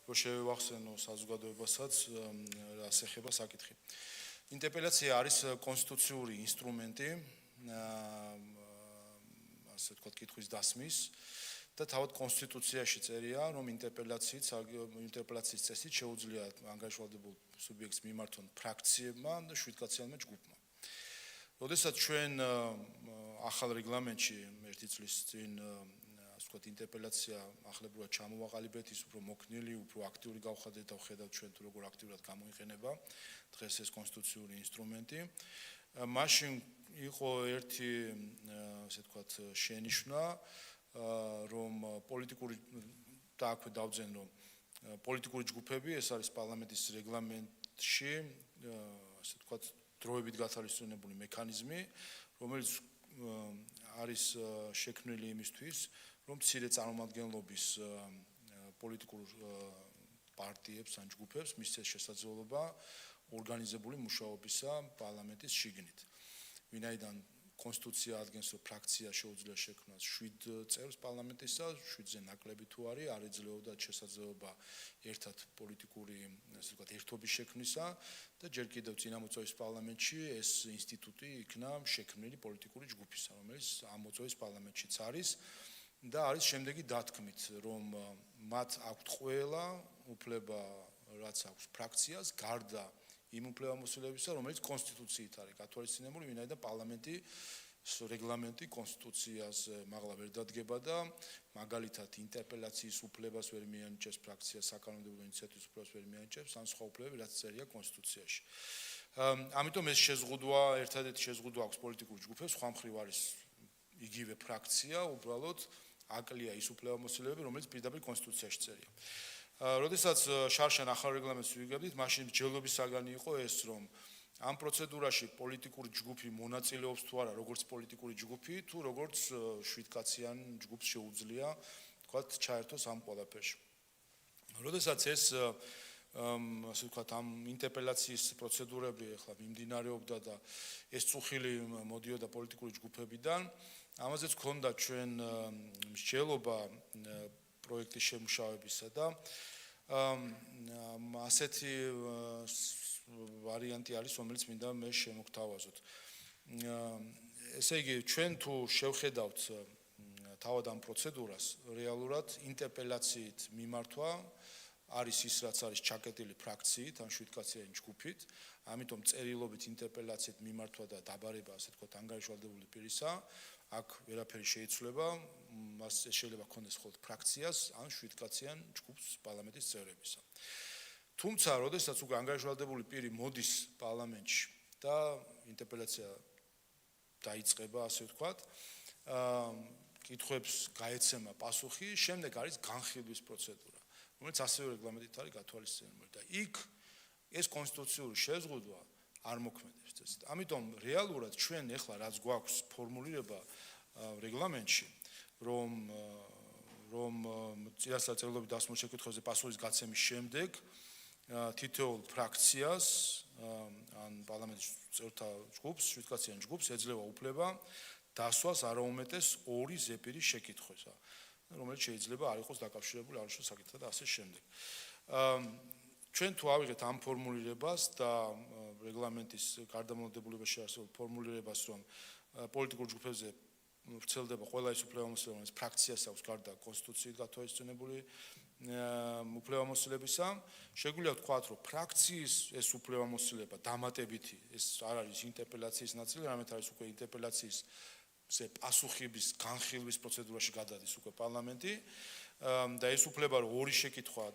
რომ შევახსენო საზოგადოებასაც რას ეხება საკითხი. ინტერპელაცია არის კონსტიტუციური ინსტრუმენტი, ასე ვთქვათ, კითხვის დასმის და თავად კონსტიტუციაში წერია, რომ ინტერპელაციის წესით შეუძლია ანგარიშვალდებულ სუბიექტს მიმართონ ფრაქციებმა და 7-კაციანმა ჯგუფმა. როდესაც ჩვენ ახალ რეგლამენტში ერთი წლის წინ ასე ვთქვათ, ინტერპელაცია ახლებურად ჩამოვაყალიბეთ, ის უფრო მოქნილი, უფრო აქტიური გავხადეთ და ვხედავთ ჩვენ თუ როგორ აქტიურად გამოიყენება დღეს ეს კონსტიტუციური ინსტრუმენტი. მაშინ იყო ერთი ასე ვთქვათ შენიშვნა რომ პოლიტიკური და აქვე დავძენ რომ პოლიტიკური ჯგუფები ეს არის პარლამენტის რეგლამენტში ასე ვთქვათ დროებით გათვალისწინებული მექანიზმი რომელიც არის შექმნილი იმისთვის რომ მცირე წარმომადგენლობის პოლიტიკურ პარტიებს ან ჯგუფებს მისცეს შესაძლებლობა ორგანიზებული მუშაობისა პარლამენტის შიგნით. ვინაიდან კონსტიტუცია ადგენს, რომ ფრაქცია შეუძლია შექმნას 7 წევრს პარლამენტისა, 7-ზე ნაკლები თუ არის, არ ეძლეოდა შესაძლებლობა ერთად პოლიტიკური, ასე ვთქვათ, ერთობის შექმნისა და ჯერ კიდევ წინამოწევის პარლამენტში ეს ინსტიტუტი იქნა შექმნილი პოლიტიკური ჯგუფისა, რომელიც ამ მოწევის პარლამენტშიც არის და არის შემდეგი დათქმით, რომ მათ აქვთ ყველა უფლება, რაც აქვს ფრაქციას, გარდა იმ უფლებამოსილებისა, რომელიც კონსტიტუციით არის გათვალისწინებული, ვინაიდან პარლამენტი რეგლამენტი კონსტიტუციაზე მაღლა ვერ დადგება და მაგალითად ინტერპელაციის უფლებას ვერ მიანიჭებს ფრაქცია, საკანონმდებლო ინიციატივის უფლებას ვერ მიანიჭებს, ან სხვა უფლებები, რაც წერია კონსტიტუციაში. ამიტომ ეს შეზღუდვა, ერთადერთი შეზღუდვა აქვს პოლიტიკურ ჯგუფებს, სხვა მხრივ არის იგივე ფრაქცია, უბრალოდ აკლია ის უფლებამოსილებები, რომელიც პირდაპირ კონსტიტუციაში წერია. როდესაც შარშან ახალ რეგლამენტს ვიგებდით, მაშინ მსჯელობის საგანი იყო ეს, რომ ამ პროცედურაში პოლიტიკური ჯგუფი მონაწილეობს თუ არა, როგორც პოლიტიკური ჯგუფი, თუ როგორც 7-კაციან ჯგუფს შეუძლია, თქვათ, ჩაერთოს ამ ყველაფერში. როდესაც ეს ასე ვთქვათ, ამ ინტერპელაციის პროცედურები ახლა მიმდინარეობდა და ეს წუხილი მოდიოდა პოლიტიკური ჯგუფებიდან, ამაზეც ჰქონდა ჩვენ მსჯელობა პროექტის შემუშავებისა და ასეთი ვარიანტი არის, რომელიც მინდა მე შემოგთავაზოთ. ესე იგი, ჩვენ თუ შევხედავთ თავად ამ პროცედურას, რეალურად ინტერპელაციით მიმართვა არის ის, რაც არის ჩაკეტილი ფრაქციით, ან 7-კაციანი ჯგუფით, ამიტომ წერილობით ინტერპელაციით მიმართვა და დაბარება, ასე ვთქვათ, ანგარიშვალდებული პირისა აქ ვერაფერი შეიცვლება, მას შეიძლება ქონდეს მხოლოდ ფრაქციას ან 7-კაციან ჯგუფს პარლამენტის წევრებისა. თუმცა, როდესაც უკვე ანგარიშვალდებული პირი მოდის პარლამენტში და ინტერპელაცია დაიწყება, ასე ვთქვათ, კითხვებს გაეცემა პასუხი, შემდეგ არის განხილვის პროცედურა, რომელიც ასევე რეგლამენტით არის გათვალისწინებული და იქ ეს კონსტიტუციური შეზღუდვა არ მოქმედებს წესით. ამიტომ რეალურად ჩვენ ახლა რაც გვაქვს ფორმულირება რეგლამენტში, რომ წინასწარმეტყველობით დასმულ შეკითხვებზე პასუხის გაცემის შემდეგ თითოეულ ფრაქციას ან პარლამენტის წევრთა ჯგუფს, 7-კაციან ჯგუფს ეძლევა უფლება დასვას არაუმეტეს 2 ზეპირის შეკითხვისა, რომელიც შეიძლება არ იყოს დაკავშირებული არაერთო საკითხთან და ასე შემდეგ. ჩვენ თუ ავიღეთ ამ ფორმულირებას და რეგლამენტის გარდამოვალდებულებაში არსებულ ფორმულირებას, რომ პოლიტიკურ ჯგუფებზე ვრცელდება ყველა ის უფლებამოსილება, რომელიც ფრაქციას აქვს გარდა კონსტიტუციით გათვალისწინებული უფლებამოსილებისა, შეგვიძლია ვთქვათ, რომ ფრაქციის ეს უფლებამოსილება დამატებითი, ეს არ არის ინტერპელაციის ნაწილი, არამედ არის უკვე ინტერპელაციის პასუხების განხილვის პროცედურაში გადადის უკვე პარლამენტი და ეს უფლება რომ 2 შეკითხვა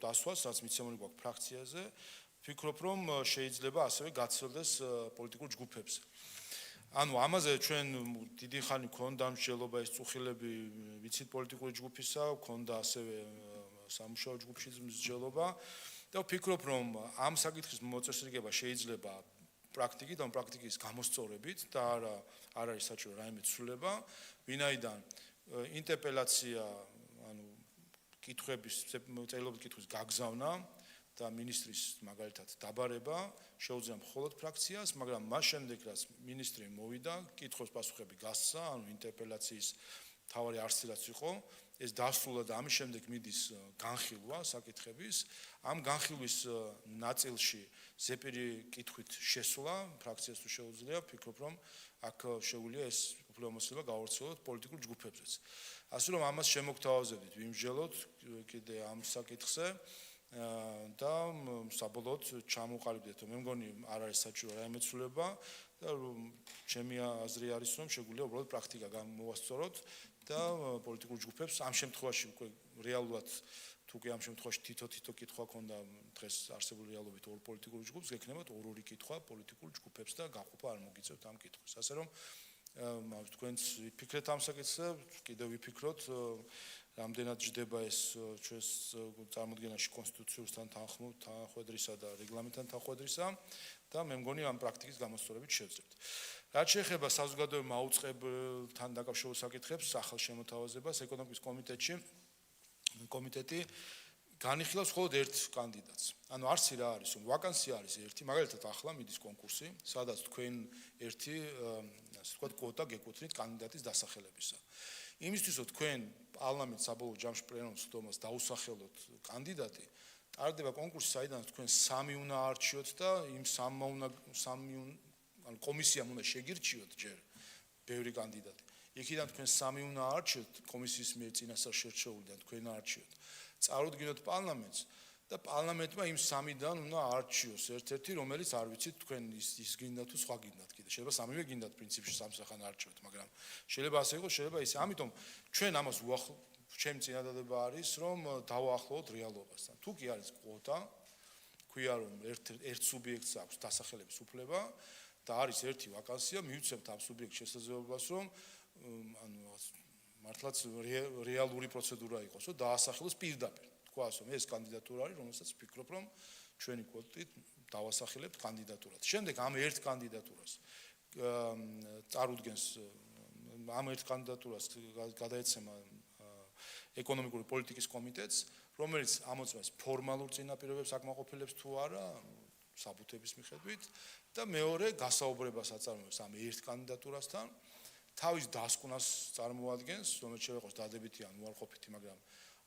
დასვას, რაც მიცემული გვაქვს ფრაქციაზე, ვფიქრობ, რომ შეიძლება ასევე გაცილდეს პოლიტიკურ ჯგუფებზე. ანუ ამაზე ჩვენ დიდი ხანი ქონდა მსჯელობა ეს წუხილები ვიცით პოლიტიკური ჯგუფისა, ქონდა ასევე სამუშაო ჯგუფშიც მსჯელობა და ვფიქრობ, რომ ამ საკითხის მოწესრიგება შეიძლება პრაქტიკით, ან პრაქტიკის გამოსწორებით და არ არის საჭირო რაიმე ცვლილება, ვინაიდან ინტერპელაცია, ანუ კითხვების წერილობით კითხვის გაგზავნა და ministris მაგალითად დაბარება შეუძლია მხოლოდ ფრაქციას, მაგრამ მას შემდეგ რაც ministri მოვიდა, კითხვის პასუხები გასცა, ანუ ინტერპელაციის თავარი არსი რაც იყო, ეს დასრულდა და ამის შემდეგ მიდის განხილვა საკითხების. ამ განხილვის ნაწილში ზეპირი კითხვით შესვლა ფრაქციას თუ შეუძლია, ვფიქრობ, რომ აქ შეუძლია ეს უფლებამოსილება გავავრცელოთ პოლიტიკურ ჯგუფებზეც. ასე რომ ამას შემოგთავაზებდით, ვიმსჯელოთ კიდე ამ საკითხზე. და საბოლოოდ ჩამოყალიბდეთ, რომ მე მგონი არ არის საჭირო რაიმე ცვლილება და ჩემი აზრი არის, რომ შეგვიძლია უბრალოდ პრაქტიკა გამოვასწოროთ და პოლიტიკურ ჯგუფებს ამ შემთხვევაში უკვე რეალურად თუ კი ამ შემთხვევაში თითო კითხვა ქონდა დღეს არსებული რეალობით 2 პოლიტიკურ ჯგუფს, გექნებათ 2 კითხვა პოლიტიკურ ჯგუფებს და გაყოფა არ მოგიწევთ ამ კითხვას. ასე რომ თქვენც ვიფიქრეთ ამ საკითხზე, კიდევ ვიფიქროთ რამდენად ჯდება ეს ჩვენს წარმოდგენაში კონსტიტუციურთან თანახვედრისა და რეგლამენტთან თანახვედრისა და მე მგონი ამ პრაქტიკის გამოსწორებით შევძლებთ. რაც შეეხება საზოგადოებრივ მაუწყებელთან დაკავშირებულ საკითხებს, ახალ შემოთავაზებას ეკონომიკის კომიტეტი განიხილავს მხოლოდ ერთ კანდიდატს. ანუ არსი რა არის, რომ ვაკანსია არის ერთი, მაგალითად ახლა მიდის კონკურსი, სადაც თქვენ ერთი, ასე ვთქვათ, კვოტა გეკუთვნით კანდიდატის დასახელებისა. იმისთვის რომ თქვენ პარლამენტს საბოლოო ჯამში პლენუმს ხდომას დაუსახელოთ კანდიდატი, ტარდება კონკურსი, საიდან თქვენ 3 უნდა არჩიოთ და იმ 3 ანუ კომისიამ უნდა შეგირჩიოთ ჯერ ბევრი კანდიდატი. იქიდან თქვენ 3 უნდა არჩიოთ კომისიის მიერ წინასწარ შერჩეული და თქვენ არჩიოთ. წარუდგინოთ პარლამენტს და პარლამენტმა იმ 3-დან უნდა არჩიოს ერთ-ერთი, რომელიც არ ვიცით თქვენ ის გინდათ თუ სხვა გინდათ კიდე. შეიძლება 3-ვე გინდათ პრინციპში 3-საგან არჩიოთ, მაგრამ შეიძლება ასე იყოს, შეიძლება ისე. ამიტომ ჩვენ ამას ჩემი წინადადება არის, რომ დავაახლოვოთ რეალობასთან. თუ კი არის კვოტა, ქვია რომ ერთ სუბიექტს აქვს დასახელების უფლება და არის ერთი ვაკანსია, მივცემთ ამ სუბიექტს შესაძლებლობას, რომ ანუ მართლაც რეალური პროცედურა იყოს, რომ დაასახელოს პირდაპირ. თქვას, რომ ეს კანდიდატურა არის, რომელსაც ვფიქრობ, რომ ჩვენი კვოტით დავასახელებთ კანდიდატურად. შემდეგ ამ ერთ კანდიდატურას წარუდგენს ამ ერთ კანდიდატურას გადაეცემა ეკონომიკური პოლიტიკის კომიტეტს, რომელიც ამოწმებს ფორმალურ წინაპირობებს აკმაყოფილებს თუ არა საბუთების მიხედვით და მეორე გასაუბრებას აწარმოებს ამ ერთ კანდიდატურასთან, თავის დასკვნას წარმოადგენს, რომელიც შეეყოს დადებითი ან უარყოფითი, მაგრამ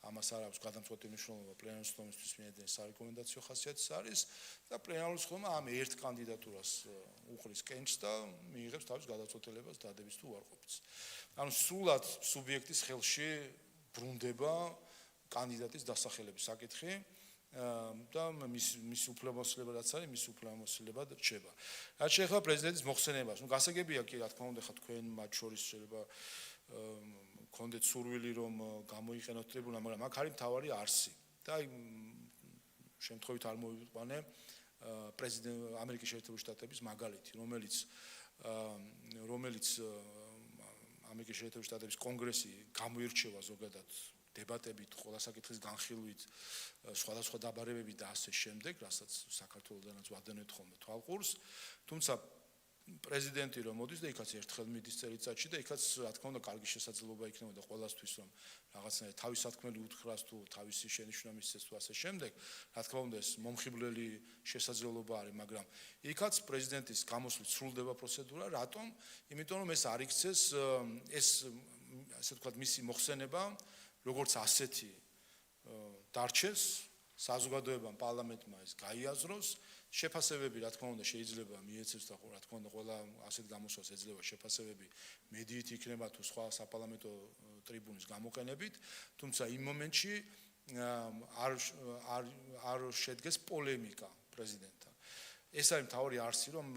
ამას არ აქვს გადამწყვეტი მნიშვნელობა პლენარული სხდომისთვის, ვინაიდან სარეკომენდაციო ხასიათის არის და პლენარული სხდომა ამ ერთ კანდიდატურას უყრის კენჭს და მიიღებს თავის გადაწყვეტილებას დადების თუ უარყოფითს. ანუ სრულად სუბიექტის ხელში ბრუნდება კანდიდატის დასახელების საკითხი და მის უფლებამოსილება რაც არის, მის უფლებამოსილება რჩება. რაც შეეხება პრეზიდენტის მოხსენებას, გასაგებია კი, რა თქმა უნდა, ხა თქვენ მათ შორის შეიძლება გქონდეთ სურვილი რომ გამოიყენოთ ტრიბუნა, მაგრამ აქ არის მთავარი არსი. და აი შემთხვევით არ მოვიყვანე პრეზიდენტ ამერიკის შეერთებული შტატების მაგალითი, რომელიც ამერიკის შეერთებული შტატების კონგრესი გამოირჩევა ზოგადად დებატებით, ყველა საკითხის განხილვით, სხვადასხვა დაბარებებით და ასე შემდეგ, რასაც საქართველოსდანაც ვადევნებთ ხოლმე თვალყურს, თუმცა პრეზიდენტი რომ მოდის და იქაც ერთხელ მიდის წელიწადში და იქაც რა თქმა უნდა კარგი შესაძლებლობა იქნებოდა ყველასთვის რომ რაღაცნაირად თავის სათქმელი უთხრას თუ თავისი შენიშვნა მისცეს თუ ასე შემდეგ, რა თქმა უნდა ეს მომხიბვლელი შესაძლებლობა არის, მაგრამ იქაც პრეზიდენტის გამოსვლით სრულდება პროცედურა, რატომ? იმიტომ რომ ეს არ იქცეს ეს ასე ვთქვათ მისი მოხსენება როგორც ასეთი დარჩეს საზოგადოებამ პარლამენტმა ეს გაიაზროს შეფასებები რა თქმა უნდა შეიძლება მიეცეს და რა თქმა უნდა ყველა ასეთ გამოსვლას ეძლევა შეფასებები მედიით იქნება თუ სხვა საპარლამენტო ტრიბუნის გამოყენებით თუმცა იმ მომენტში არ შედგეს პოლემიკა პრეზიდენტთან ეს არის მთავარი არსი რომ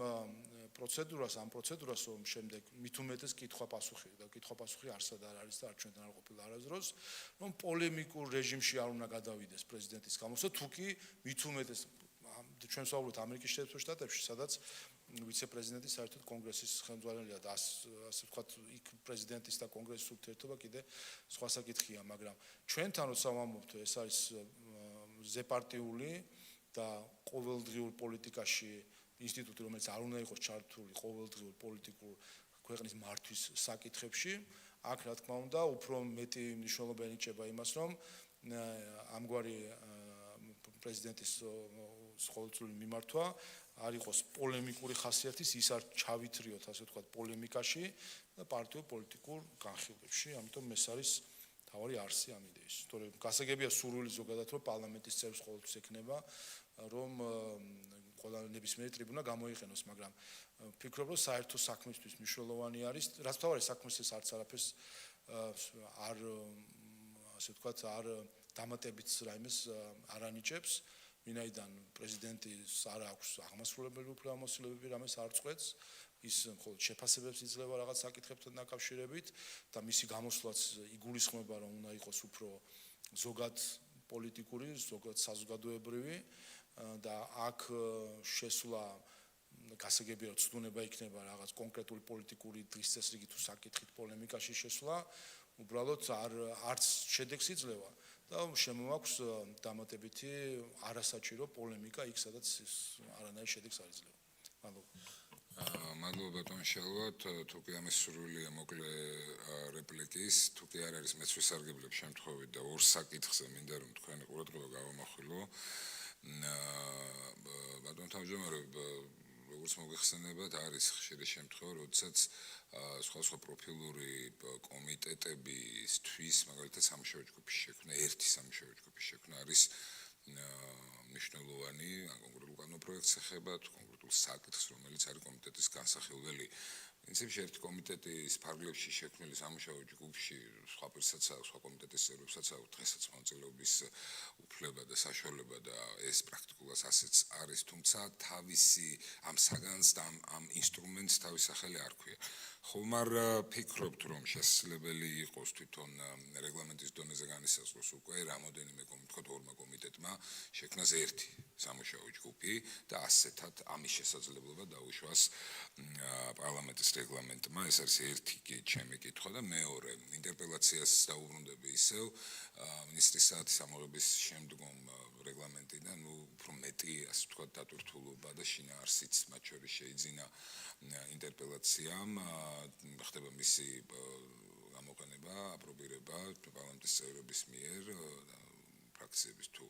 ამ პროცედურას რომ შემდეგ მით უმეტეს კითხვა-პასუხი და კითხვა-პასუხი არსად არ არის და არ ჩვენთან არ ყოფილა არასდროს რომ პოლემიკურ რეჟიმში არ უნდა გადავიდეს პრეზიდენტის გამოსვლა თუკი მით უმეტეს ჩვენ ვსაუბრობთ ამერიკის შეერთებულ შტატებში სადაც ვიცე-პრეზიდენტი საერთოდ კონგრესის ხელმძღვანელია და ასე ვთქვათ იქ პრეზიდენტის და კონგრესის ურთიერთობა კიდე სხვა საკითხია მაგრამ ჩვენთან როცა ვამბობთ ეს არის ზეპარტიული და ყოველდღიურ პოლიტიკაში ინსტიტუტი რომელიც არ უნდა იყოს ჩართული ყოველდღიურ პოლიტიკურ ქვეყნის მართვის საკითხებში აქ რა თქმა უნდა უფრო მეტი მნიშვნელობა ენიჭება იმას რომ ამგვარი პრეზიდენტის ყოველწლიური მიმართვა არ იყოს პოლემიკური ხასიათის ის არ ჩავითრიოთ ასე ვთქვათ პოლემიკაში და პარტიულ პოლიტიკურ განხილვებში ამიტომ ეს არის თავარი არსი ამ იდეის თორემ გასაგებია სურვილი ზოგადად რომ პარლამენტის წევრს ყოველთვის ექნება რომ ყველა ნებისმიერი ტრიბუნა გამოიყენოს, მაგრამ ვფიქრობ, რომ საერთო საქმისთვის მნიშვნელოვანი არის, რაც თავარი საქმისთვის არც არაფერს არ ასე ვთქვათ, არ დამატებით რაიმეს არ ანიჭებს, ვინაიდან პრეზიდენტის არ აქვს აღმასრულებელი უფლებამოსილებები, რამეს არ წყვეტს, ის მხოლოდ შეფასებებს იძლევა რაღაც საკითხებთან დაკავშირებით და მისი გამოსვლაც იგულისხმება, რომ უნდა იყოს უფრო ზოგად პოლიტიკური, ზოგად საზოგადოებრივი და აქ შესვლა გასაგებია რომ ცდუნება იქნება რაღაც კონკრეტული პოლიტიკური დღის წესრიგი თუ საკითხით პოლემიკაში შესვლა უბრალოდ არც შედეგს იძლევა და შემოაქვს დამატებითი არასაჭირო პოლემიკა იქ სადაც არანაირ შედეგს არ იძლევა. მადლობა ბატონ შალვათ, თუკი ამის სურვილია მოკლე რეპლიკის, თუკი არ არის მეც ვისარგებლებ შემთხვევით და ორ საკითხზე მინდა რომ თქვენი ყურადღება გავამახვილო. ბატონ თავმჯდომარე, როგორც მოგეხსენებათ, არის ხშირი შემთხვევა, როდესაც სხვა პროფილური კომიტეტებისთვის, მაგალითად სამუშაო ჯგუფის შექმნა, ერთი სამუშაო ჯგუფის შექმნა არის მნიშვნელოვანი, კონკრეტულ კანონპროექტს ეხება, თუ კონკრეტულ საკითხს, რომელიც არის კომიტეტის განსახილველი. პრინციპში ერთი კომიტეტის ფარგლებში შექმნილი სამუშაო ჯგუფში სხვა პირსაც აქვს, სხვა კომიტეტის წევრებსაც აქვს დღესაც მონაწილეობის უფლება და საშუალება და ეს პრაქტიკულად ასეც არის, თუმცა თავისი ამ საგანს და ამ ინსტრუმენტს თავის სახელი არ ქვია. ხომ არ ფიქრობთ, რომ შესაძლებელი იყოს თვითონ რეგლამენტის დონეზე განისაზღვროს უკვე რამოდენიმე ორმა კომიტეტმა შექმნას ერთი სამუშაო ჯგუფი და ასეთად ამის შესაძლებლობა დაუშვას პარლამენტის რეგლამენტმა, ეს არის ერთი ჩემი კითხვა და მეორე ინტერპელაციას დაუბრუნდები ისევ მინისტრის საათის ამოღების შემდგომ რეგლამენტიდან უფრო მეტი ასე ვთქვათ დატვირთულობა და შინაარსიც მათ შორის შეიძინა ინტერპელაციამ ხდება მისი გამოყენება, აპრობირება პარლამენტის წევრების მიერ ფრაქციების თუ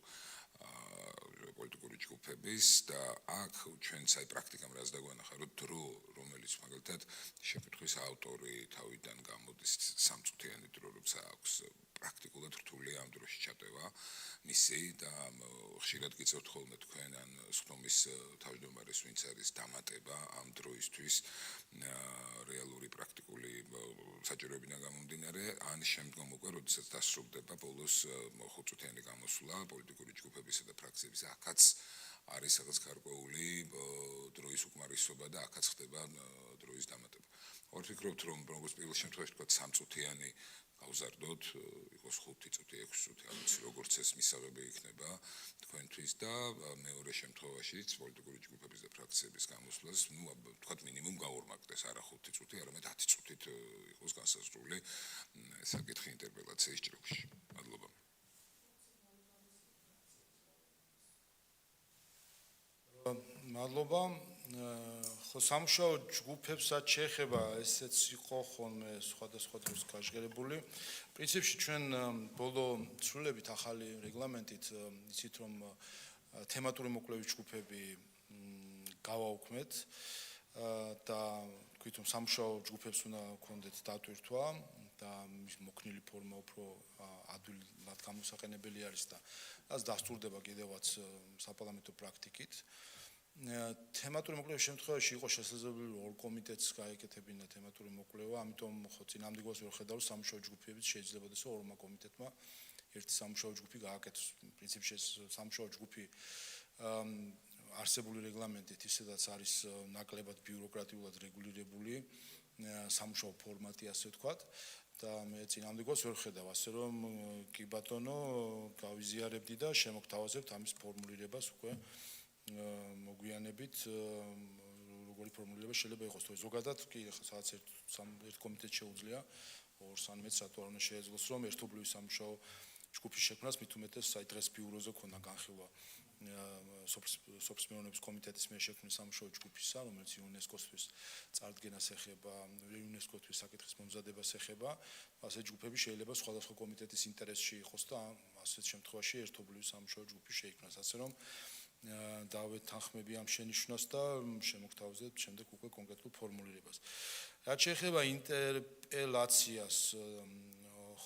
პოლიტიკური ჯგუფების და აქ ჩვენც აი პრაქტიკამ რაც დაგვანახა რომ დრო რომელიც მაგალითად შეკითხვის ავტორი თავიდან გამოდის სამწუთიანი დრო როცა აქვს პრაქტიკულად რთულია ამ დროში ჩატევა მისი და ხშირად გიწევთ ხოლმე თქვენ ან სხდომის თავმჯდომარეს ვინც არის დამატება ამ დროისთვის რეალური პრაქტიკული საჭიროებიდან გამომდინარე ან შემდგომ უკვე როდესაც დასრულდება ბოლოს 5 წუთიანი გამოსვლა პოლიტიკური ჯგუფებისა და ფრაქციების აქაც არის რაღაც გარკვეული დროის უკმარისობა და აქაც ხდება დროის დამატება. ვფიქრობთ რომ როგორც პირველ შემთხვევაში თქვა 3 წუთიანი გავზარდოთ, იყოს 5 წუთი, 6 წუთი, არც როგორც ეს მისაღები იქნება თქვენთვის და მეორე შემთხვევაშიც პოლიტიკური ჯგუფების და ფრაქციების გამოსვლას, თქვა მინიმუმ გაორმაგდეს, არა 5 წუთი, არამედ 10 წუთით იყოს განსაზღვრული საკითხი ინტერპელაციის ჭრილში. მადლობა. მადლობა. ხო სამუშაო ჯგუფებსაც შეეხება ესეც იყო ხოლმე სხვადასხვა დროს გაჟღერებული. პრინციპში ჩვენ ბოლო ცვლილებით ახალი რეგლამენტით იცით რომ თემატური მოკვლევის ჯგუფები გავაუქმეთ და თქვით რომ სამუშაო ჯგუფებს უნდა ჰქონდეთ დატვირთვა და მოქნილი ფორმა უფრო ადვილად გამოსაყენებელი არის და რაც დასტურდება კიდევაც საპარლამენტო პრაქტიკით. თემატური მოკვლევის შემთხვევაში იყო შესაძლებელი ორ კომიტეტს გაეკეთებინა თემატური მოკვლევა, ამიტომ ხო წინამდგომს ვერ ხედავ სამუშაო ჯგუფებით შეიძლება და ორმა კომიტეტმა ერთი სამუშაო ჯგუფი გააკეთოს. პრინციპში ეს სამუშაო ჯგუფი არსებული რეგლამენტით ისედაც არის ნაკლებად ბიუროკრატიულად რეგულირებული სამუშაო ფორმატი ასე ვთქვათ და მე წინამდგომს ვერ ხედავ ასე რომ კი ბატონო გავიზიარებდი და შემოგთავაზებთ ამის ფორმულირებას უკვე მოგვიანებით როგორი ფორმულირება შეიძლება იყოს თუ ზოგადად კი სადაც ერთ კომიტეტს შეუძლია ორს ან მეც რატო არ უნდა შეეძლოს რომ ერთობლივი სამუშაო ჯგუფის შექმნას მით უმეტეს დღეს ბიუროზე ქონდა განხილვა სოფლის მეურნეობის კომიტეტის მიერ შექმნილი სამუშაო ჯგუფისა რომელიც იუნესკოსთვის წარდგენას ეხება იუნესკოსთვის საკითხის მომზადებას ეხება ასე ჯგუფები შეიძლება სხვადასხვა კომიტეტის ინტერესში იყოს და ასეთ შემთხვევაში ერთობლივი სამუშაო ჯგუფი შეიქმნას ასე რომ დავეთანხმები ამ შენიშვნას და შემოგთავაზებთ შემდეგ უკვე კონკრეტულ ფორმულირებას. რაც შეეხება ინტერპელაციას,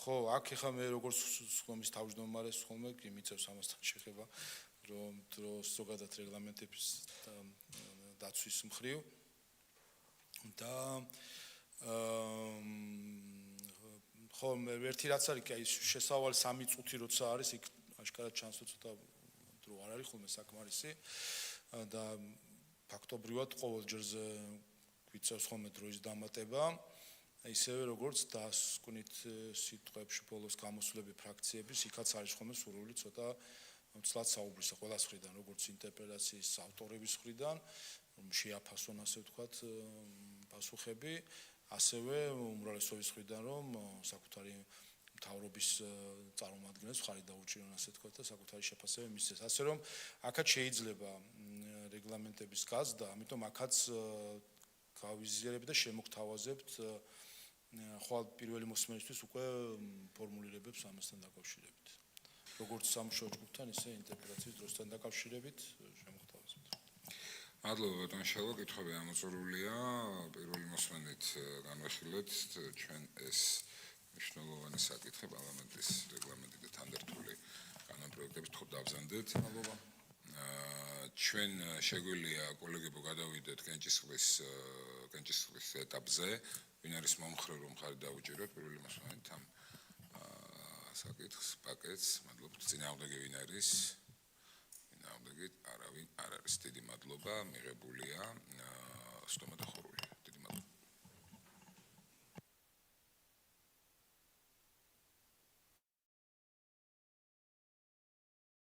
ხო, აქ ეხლა მე როგორც სხდომის თავმჯდომარეს ხოლმე კი მიწევს ამასთან შეხება, რომ დროს ზოგადად რეგლამენტების დაცვის მხრივ და ხო, ერთი რაც არის კი შესავალი 3 წუთი როცა არის, იქ აშკარად ჩანს ცოტა დრო არ არის ხოლმე საკმარისი და ფაქტობრივად ყოველ ჯერზე გვიწევს ხოლმე დროის დამატება ისევე როგორც დასკვნით სიტყვებში ბოლოს გამოსვლები ფრაქციების იქაც არის ხოლმე სურვილი ცოტა ცლად საუბრისა ყველას მხრიდან როგორც ინტერპელაციის ავტორების მხრიდან შეაფასონ ასე ვთქვათ პასუხები ასევე უმრავლესობის მხრიდან რომ საკუთარი მთავრობის წარმომადგენლებს ხარი დაუჭირონ ასე ვთქვათ და საკუთარი შეფასება მისცეს. ასე რომ აქაც შეიძლება რეგლამენტების გაზრდა, ამიტომ აქაც გავიზიარებთ და შემოგთავაზებთ ხვალ პირველი მოსმენისთვის უკვე ფორმულირებებს ამასთან დაკავშირებით. როგორც სამუშაო ჯგუფთან, ისე ინტერპელაციის დროსთან დაკავშირებით შემოგთავაზებთ. მადლობა ბატონ შალვა, კითხვები ამოწურულია. პირველი მოსმენით განვიხილეთ ჩვენ ეს მნიშვნელოვანი საკითხი პარლამენტის რეგლამენტი და თანდერთული კანონპროექტების თხო დავზანდეთ. მადლობა. ჩვენ შეგვიძლია კოლეგებო გადავიდეთ კენჭისყრის ეტაპზე, ვინ არის მომხრე რომ ხარი დაუჭიროთ პირველი მოსმენით ამ საკითხს პაკეტს. მადლობა. წინააღმდეგი ვინ არის? წინააღმდეგი არავინ არ არის. დიდი მადლობა, მიღებულია სხდომა და ხორვატია.